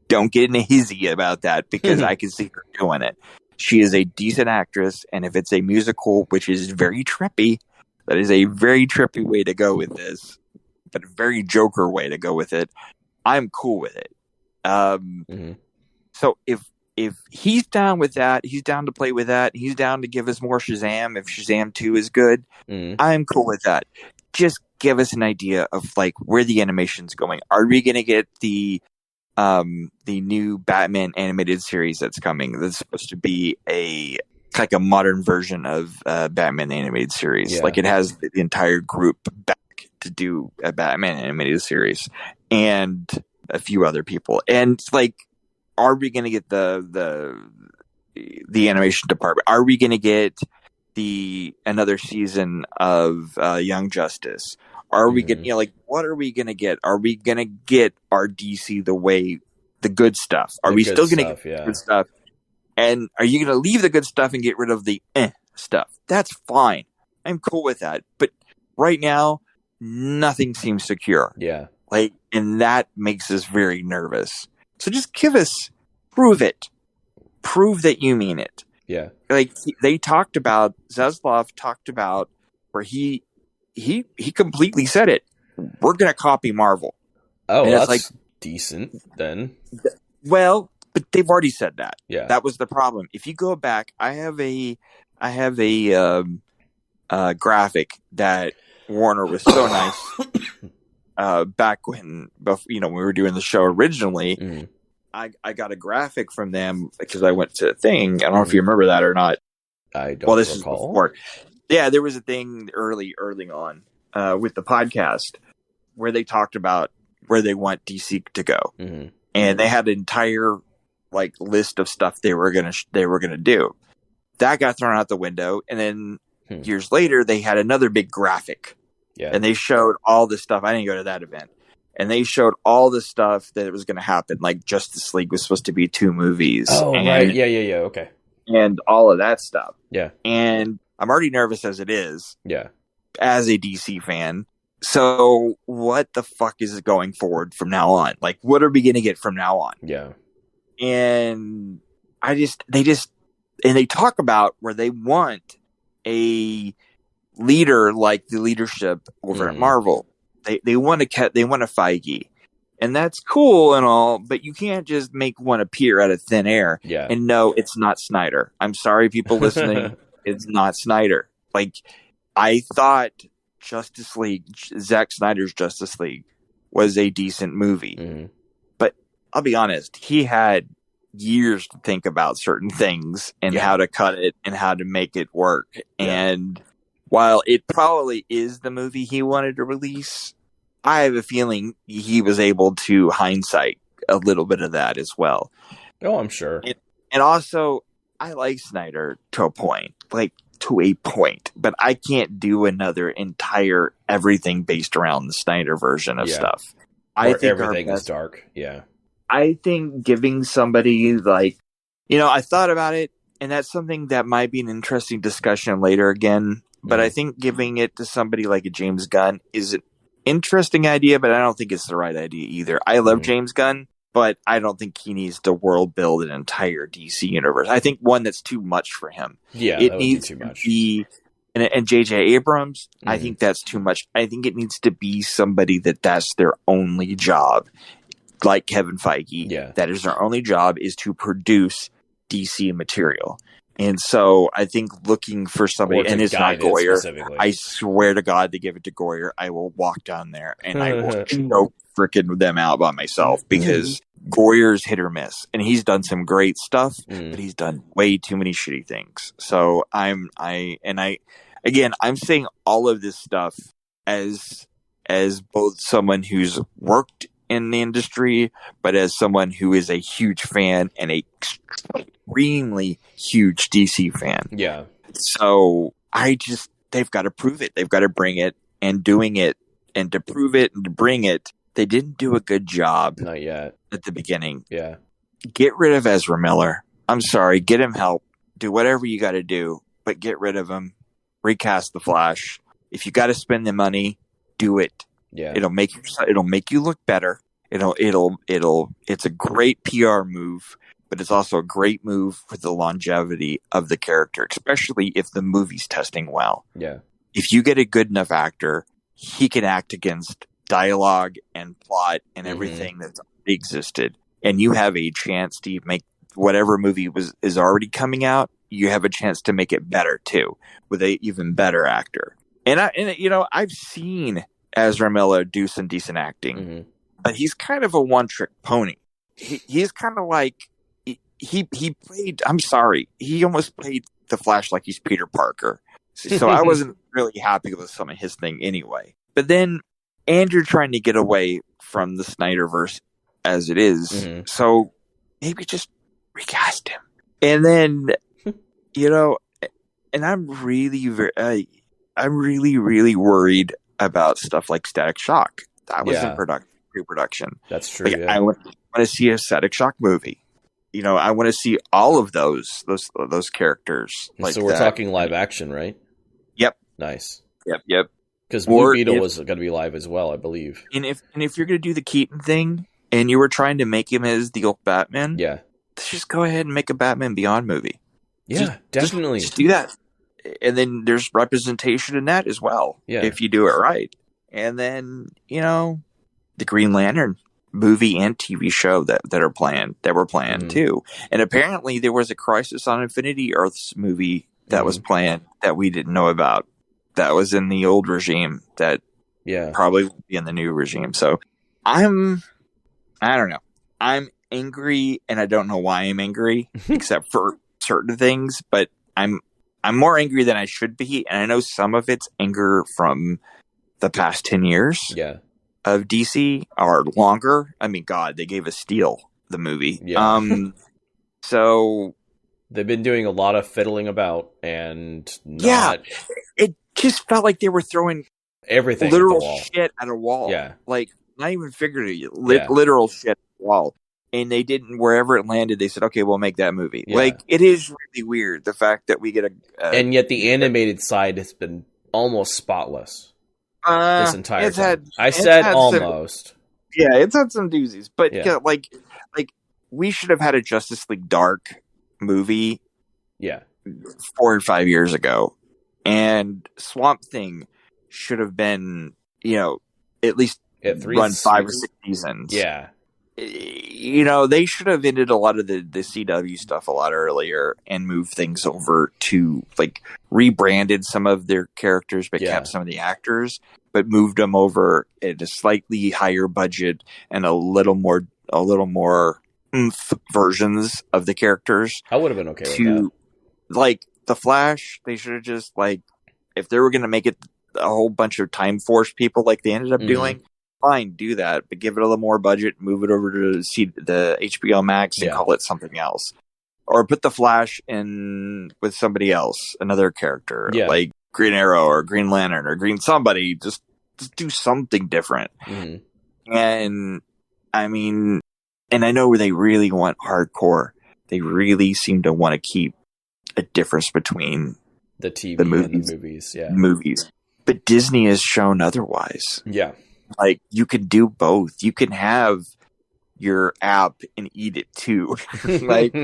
don't get in a hizzy about that, because I can see her doing it. She is a decent actress, and if it's a musical, which is very trippy, that is a very trippy way to go with this. but a very Joker way to go with it, I'm cool with it. So if he's down with that, he's down to play with that, he's down to give us more Shazam if Shazam 2 is good, I'm cool with that. Just give us an idea of like where the animation's going. Are we going to get the new Batman animated series that's coming? That's supposed to be like a modern version of Batman animated series. Yeah. Like it has the entire group back to do a Batman animated series and a few other people. And like, are we going to get the animation department? Are we going to get another season of Young Justice? Are we going to, what are we going to get? Are we going to get our DC the good stuff? Are we still going to get the good stuff? And are you going to leave the good stuff and get rid of the stuff? That's fine. I'm cool with that. But right now, nothing seems secure. Yeah. And that makes us very nervous. So just prove it. Prove that you mean it. Yeah. Zaslav talked about where he completely said it. We're going to copy Marvel. Oh, and that's decent then. Well, but they've already said that. Yeah. That was the problem. If you go back, I have a graphic that Warner was so nice back when we were doing the show originally. Mm-hmm. I got a graphic from them because I went to a thing. I don't know if you remember that or not. I don't recall. This is before. Yeah, there was a thing early on with the podcast where they talked about where they want DC to go, and they had an entire list of stuff they were gonna do. That got thrown out the window, and then years later they had another big graphic, and they showed all this stuff. I didn't go to that event. And they showed all the stuff that was going to happen. Like Justice League was supposed to be 2 movies. Oh, right. Yeah. Okay. And all of that stuff. Yeah. And I'm already nervous as it is. Yeah. As a DC fan. So what the fuck is going forward from now on? Like, what are we going to get from now on? Yeah. And they talk about where they want a leader like the leadership over at Marvel. They want a Feige, and that's cool and all, but you can't just make one appear out of thin air. Yeah. And no, it's not Snyder. I'm sorry, people listening. It's not Snyder. I thought Justice League, Zack Snyder's Justice League, was a decent movie, but I'll be honest, he had years to think about certain things and how to cut it and how to make it work. And while it probably is the movie he wanted to release, I have a feeling he was able to hindsight a little bit of that as well. Oh, I'm sure. And also, I like Snyder to a point, but I can't do another entire everything based around the Snyder version of stuff. I think everything is dark. Yeah. I think giving somebody I thought about it, and that's something that might be an interesting discussion later again. But I think giving it to somebody like a James Gunn is an interesting idea, but I don't think it's the right idea either. I love James Gunn, but I don't think he needs to world build an entire DC universe. I think one that's too much for him. Yeah, it needs to be. And J.J. Abrams, I think that's too much. I think it needs to be somebody that's their only job, like Kevin Feige. Yeah. That is their only job is to produce DC material. And so I think looking for somebody, and it's not Goyer. I swear to God, they give it to Goyer, I will walk down there and I will choke freaking them out by myself, because Goyer's hit or miss, and he's done some great stuff, but he's done way too many shitty things. So I'm saying all of this stuff as both someone who's worked in the industry, but as someone who is a huge fan and a extremely huge DC fan. Yeah. So they've got to prove it. They've got to bring it, and doing it, and to prove it and to bring it, they didn't do a good job. Not yet. At the beginning. Yeah. Get rid of Ezra Miller. I'm sorry. Get him help. Do whatever you got to do, but get rid of him. Recast the Flash. If you got to spend the money, do it. Yeah. It'll make you look better. It's a great PR move, but it's also a great move for the longevity of the character, especially if the movie's testing well. Yeah. If you get a good enough actor, he can act against dialogue and plot and everything that's already existed, and you have a chance to make whatever movie is already coming out, you have a chance to make it better too, with an even better actor. And I've seen Ezra Miller do some decent acting, but he's kind of a one-trick pony. He's kind of like he played. I'm sorry, he almost played the Flash like he's Peter Parker. So I wasn't really happy with some of his thing anyway. But then, and you're trying to get away from the Snyderverse as it is, so maybe just recast him. And then, and I'm really, really worried about stuff like Static Shock. That was in pre-production. That's true. Like, I want to see a Static Shock movie. I want to see all of those characters. Like so we're talking live action, right? Yep. Nice. Yep. Because Blue Beetle was going to be live as well, I believe. And if you're going to do the Keaton thing, and you were trying to make him as the old Batman, let's just go ahead and make a Batman Beyond movie. Yeah, definitely. Just do that. And then there's representation in that as well, if you do it right. And then, the Green Lantern movie and TV show that were planned too. And apparently there was a Crisis on Infinity Earths movie that was planned that we didn't know about. That was in the old regime that probably won't be in the new regime. So I don't know. I'm angry, and I don't know why I'm angry, except for certain things, but I'm more angry than I should be, and I know some of it's anger from the past 10 years of DC, or longer. I mean, God, they gave us Steel, the movie. Yeah. So they've been doing a lot of fiddling about, and it just felt like they were throwing everything literal at the wall. Shit at a wall. Yeah. Like, not even figuratively, literal shit at the wall. And they didn't, wherever it landed, they said, okay, we'll make that movie. Yeah. Like, it is really weird, the fact that we get and yet the animated side has been almost spotless this entire time. I said almost. It's had some doozies. But, like, we should have had a Justice League Dark movie 4 or 5 years ago. And Swamp Thing should have been, at least run 5 or 6 seasons. Yeah. They should have ended a lot of the CW stuff a lot earlier and moved things over to, like, rebranded some of their characters but kept some of the actors, but moved them over at a slightly higher budget and a little more versions of the characters. I would have been okay with that. Like, The Flash, they should have just, like, if they were going to make it a whole bunch of Time Force people like they ended up doing, fine, do that, but give it a little more budget, move it over to the HBO Max and call it something else. Or put the Flash in with somebody else, another character, like Green Arrow or Green Lantern or Green somebody, just do something different. And, I mean, and I know they really want hardcore. They really seem to want to keep a difference between the TV and the movies. But Disney has shown otherwise. Yeah. Like, you can do both. You can have your app and eat it too. Like,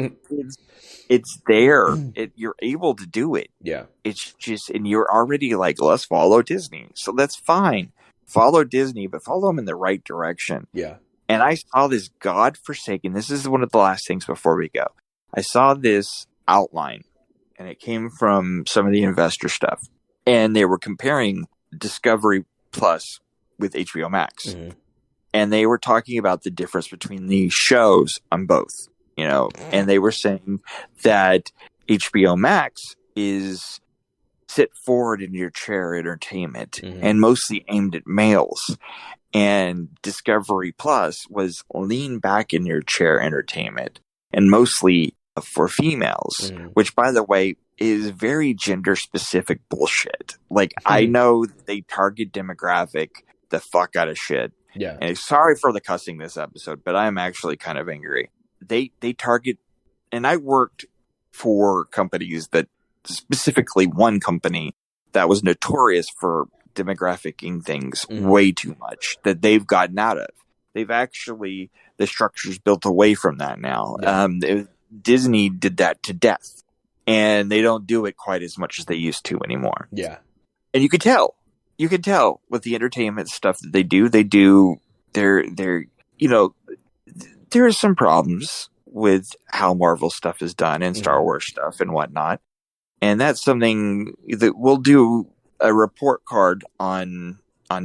it's there. You're able to do it. Yeah. It's just, and you're already like, let's follow Disney. So that's fine. Follow Disney, but follow them in the right direction. Yeah. And I saw this godforsaken, this is one of the last things before we go. I saw this outline, and it came from some of the investor stuff. And they were comparing Discovery Plus with HBO Max. And they were talking about the difference between the shows on both, and they were saying that HBO Max is sit forward in your chair entertainment and mostly aimed at males. And Discovery Plus was lean back in your chair entertainment and mostly for females, which, by the way, is very gender specific bullshit. Like, I know they target demographic the fuck out of shit. Yeah. And sorry for the cussing this episode, but I'm actually kind of angry. They target, and I worked for companies that, specifically one company that was notorious for demographicing things way too much, that they've gotten out of. They've actually, the structure's built away from that now. Yeah. Disney did that to death, and they don't do it quite as much as they used to anymore. Yeah. And you could tell you can tell with the entertainment stuff that they do, they're, there are some problems with how Marvel stuff is done and Star Wars stuff and whatnot. And that's something that we'll do a report card on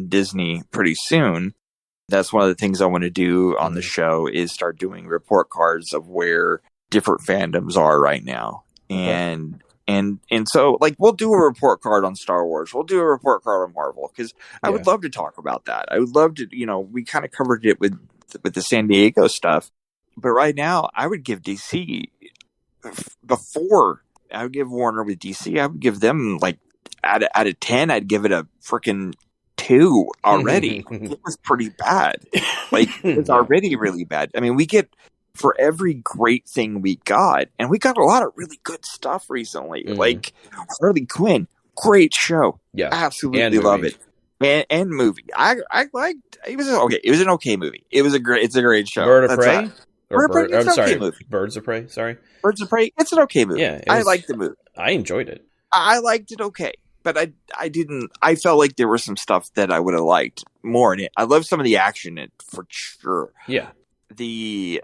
Disney pretty soon. That's one of the things I want to do on the show is start doing report cards of where different fandoms are right now. And so like we'll do a report card on Star Wars. We'll do a report card on Marvel because I would love to talk about that. I would love to, we kind of covered it with the San Diego stuff. But right now I would give DC before I would give Warner with DC. I would give them like out of 10, I'd give it a freaking 2 already. It was pretty bad. Like it was already really bad. I mean, we get for every great thing we got, and we got a lot of really good stuff recently. Like Harley Quinn, great show. Yeah, absolutely love it. And movie. I liked. It was okay. It was an okay movie. It's a great show. Bird of Prey. I'm sorry. Okay movie. Birds of Prey. Sorry. Birds of Prey. It's an okay movie. Yeah, I liked the movie. I enjoyed it. I liked it okay. But I didn't. I felt like there was some stuff that I would have liked more in it. I love some of the action in it for sure. Yeah. The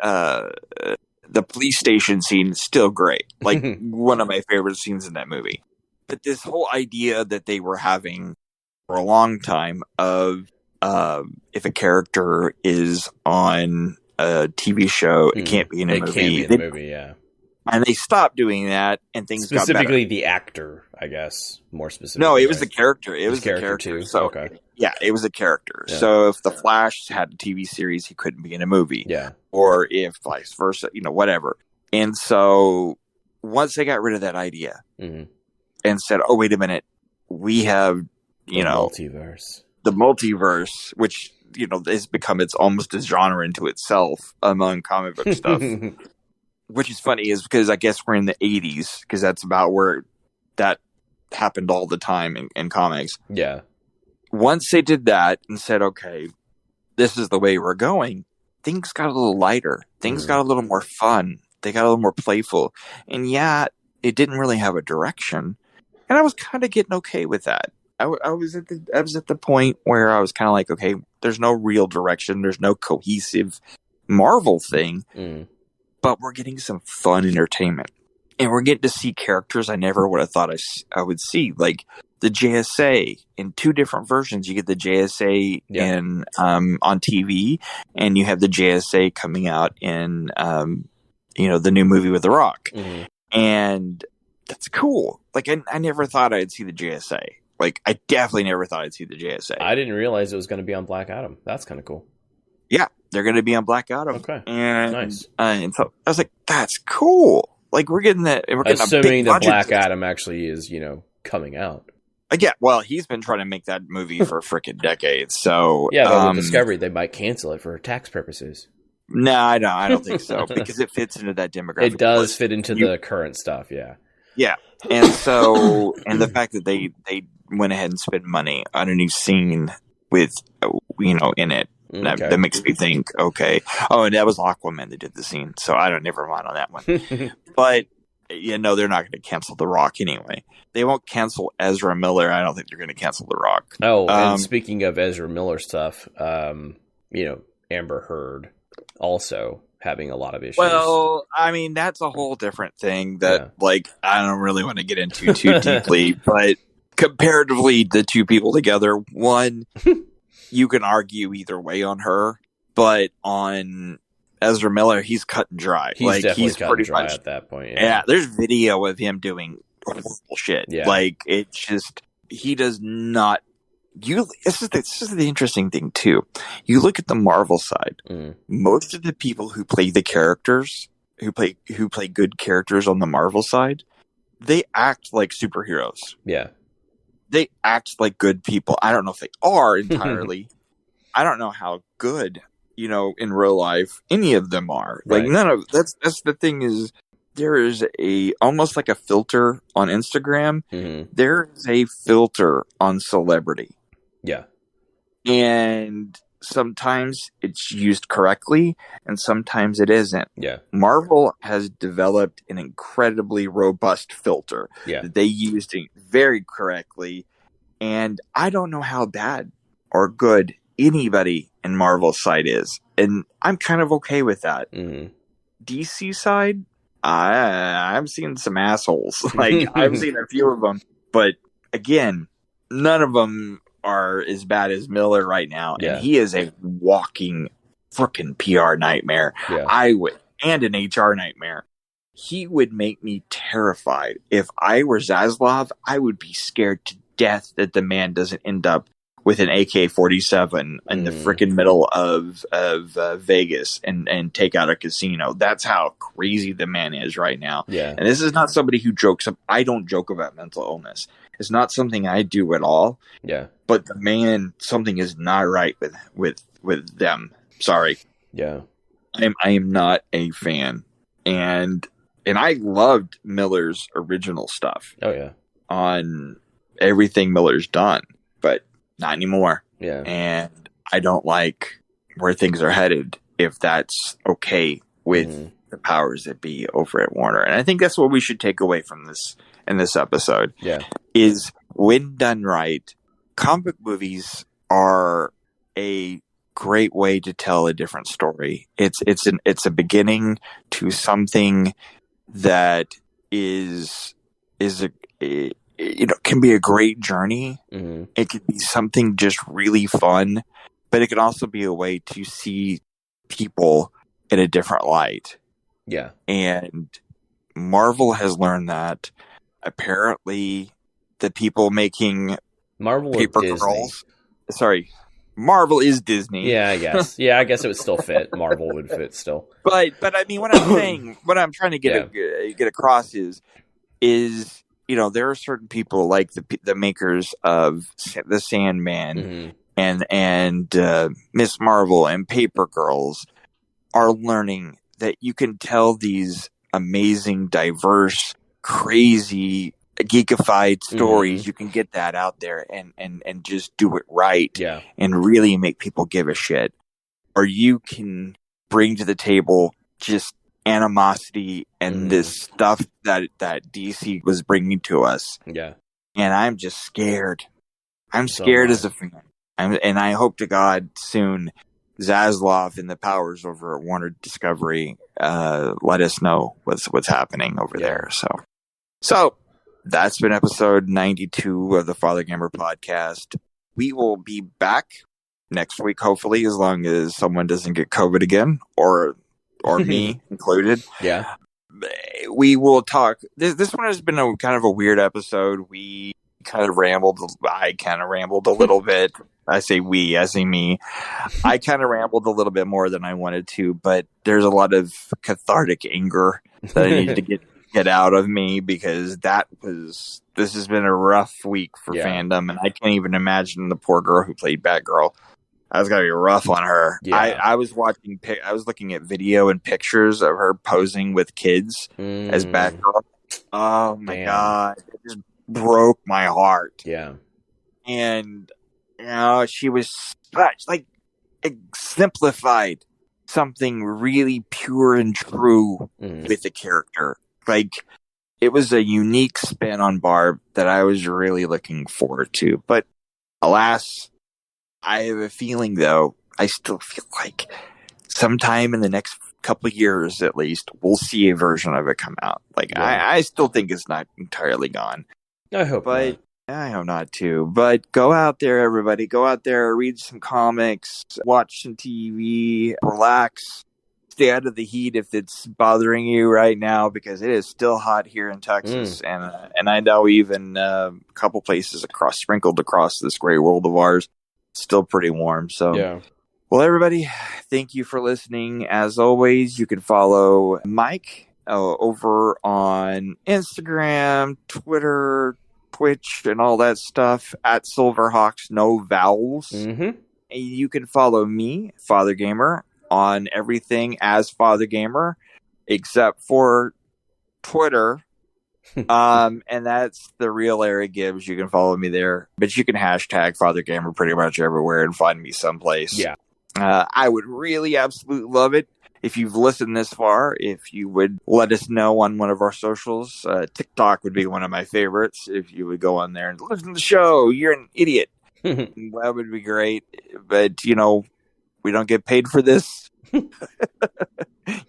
police station scene is still great. Like one of my favorite scenes in that movie. But this whole idea that they were having for a long time of if a character is on a TV show, it can't be in a movie. It can't be in a movie. Yeah. And they stopped doing that, and things got better. Specifically the actor, I guess, more specifically. No, it was the character. It was the character too. So, okay. Yeah, it was a character. Yeah. So if the Flash had a TV series, he couldn't be in a movie. Yeah. Or if vice versa, whatever. And so once they got rid of that idea and said, oh, wait a minute, we have, multiverse. The multiverse, which, has become almost a genre into itself among comic book stuff. Which is funny is because I guess we're in the 80s because that's about where that happened all the time in comics. Yeah. Once they did that and said, okay, this is the way we're going, things got a little lighter. Things got a little more fun. They got a little more playful. And yeah, it didn't really have a direction. And I was kind of getting okay with that. I was at the point where I was kind of like, okay, there's no real direction. There's no cohesive Marvel thing. But we're getting some fun entertainment. And we're getting to see characters I never would have thought I would see. Like the JSA in 2 different versions. You get the JSA in on TV, and you have the JSA coming out in the new movie with The Rock. And that's cool. Like I never thought I'd see the JSA. Like I definitely never thought I'd see the JSA. I didn't realize it was going to be on Black Adam. That's kind of cool. Yeah, they're going to be on Black Adam. Okay, and nice. And so I was like, "That's cool." Like we're getting that. We're getting assuming that Black Adam actually is, coming out. Yeah, well, he's been trying to make that movie for freaking decades. So yeah, but with Discovery, they might cancel it for tax purposes. No, I don't think so because it fits into that demographic. It does fit into the current stuff. Yeah, yeah, and so and the fact that they went ahead and spent money on a new scene with in it. Okay. That makes me think, okay. Oh, and that was Aquaman that did the scene, so I don't never mind on that one. But they're not going to cancel The Rock anyway. They won't cancel Ezra Miller. I don't think they're going to cancel The Rock. Oh, and speaking of Ezra Miller stuff, Amber Heard also having a lot of issues. Well, I mean, that's a whole different thing that, I don't really want to get into too deeply. But comparatively, the 2 people together, one. You can argue either way on her, but on Ezra Miller, he's cut and dry. He's pretty dry much at that point. Yeah, there's video of him doing horrible shit. Yeah. Like it's just he does not. This is the interesting thing too. You look at the Marvel side. Most of the people who play the characters who play good characters on the Marvel side, they act like superheroes. Yeah. They act like good people. I don't know if they are entirely. I don't know how good, in real life, any of them are. Like none of that's the thing is there is almost like a filter on Instagram. There is a filter on celebrity. Yeah. And sometimes it's used correctly and sometimes it isn't. Yeah. Marvel has developed an incredibly robust filter that they used very correctly. And I don't know how bad or good anybody in Marvel's side is. And I'm kind of okay with that. Mm-hmm. DC side, I've seen some assholes. Like, I've seen a few of them. But again, none of them are as bad as Miller right now. Yeah. And he is a walking freaking PR nightmare. Yeah. And an HR nightmare. He would make me terrified. If I were Zaslav, I would be scared to death that the man doesn't end up with an AK-47 in the freaking middle of Vegas and take out a casino. That's how crazy the man is right now. Yeah. And this is not somebody who jokes. I don't joke about mental illness. It's not something I do at all. Yeah. But the man, something is not right with them. Sorry. Yeah. I am not a fan. And I loved Miller's original stuff. Oh, yeah. On everything Miller's done, but not anymore. Yeah. And I don't like where things are headed if that's okay with the powers that be over at Warner. And I think that's what we should take away from this in this episode. Yeah. Is when done right, comic movies are a great way to tell a different story. It's a beginning to something that is can be a great journey. Mm-hmm. It could be something just really fun, but it can also be a way to see people in a different light. Yeah. And Marvel has learned that. Apparently, the people making Marvel Paper Girls. Sorry. Marvel is Disney. Yeah, I guess. Yeah, I guess it would still fit. Marvel would fit still. But I mean, what I'm saying, what I'm trying to get across is there are certain people like the makers of the Sandman and Miss Marvel and Paper Girls are learning that you can tell these amazing, diverse, crazy, geekified stories. You can get that out there and just do it right and really make people give a shit. Or you can bring to the table just animosity and this stuff that DC was bringing to us. Yeah. And I'm just scared. I'm scared as a fan. And I hope to God soon Zaslav and the powers over at Warner Discovery let us know what's happening over there. So that's been episode 92 of the Fathergamer podcast. We will be back next week, hopefully, as long as someone doesn't get COVID again, or me included. Yeah. We will talk. This one has been a kind of a weird episode. We kind of rambled. I kind of rambled a little bit. I say we, I say me. I kind of rambled a little bit more than I wanted to, but there's a lot of cathartic anger that I needed to get out of me because this has been a rough week for fandom, and I can't even imagine the poor girl who played Batgirl. That was gotta be rough on her. Yeah. I was looking at video and pictures of her posing with kids as Batgirl. Oh my God. It just broke my heart. Yeah. And she was exemplified something really pure and true with the character. Like, it was a unique spin on Barb that I was really looking forward to. But alas, I have a feeling, though, I still feel like sometime in the next couple of years, at least, we'll see a version of it come out. Like, I still think it's not entirely gone. I hope not. I hope not, too. But go out there, everybody. Go out there, read some comics, watch some TV, relax. Stay out of the heat if it's bothering you right now, because it is still hot here in Texas, and I know even a couple places sprinkled across this great world of ours, still pretty warm. So, well, everybody, thank you for listening. As always, you can follow Mike over on Instagram, Twitter, Twitch, and all that stuff at Silverhawks, no vowels. And you can follow me, Fathergamer, on everything as Fathergamer, except for Twitter. And that's the real Larry Gibbs. You can follow me there, but you can hashtag Fathergamer pretty much everywhere and find me someplace. Yeah. I would really absolutely love it if you've listened this far, if you would let us know on one of our socials, TikTok would be one of my favorites. If you would go on there and listen to the show, you're an idiot. That would be great. But, we don't get paid for this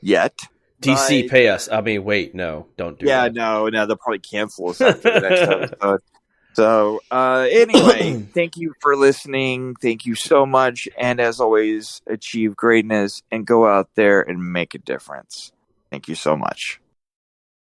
yet. DC, pay us. I mean, wait, no, don't do that. Yeah, no, they'll probably cancel us after the next episode. So, anyway, thank you for listening. Thank you so much. And as always, achieve greatness and go out there and make a difference. Thank you so much.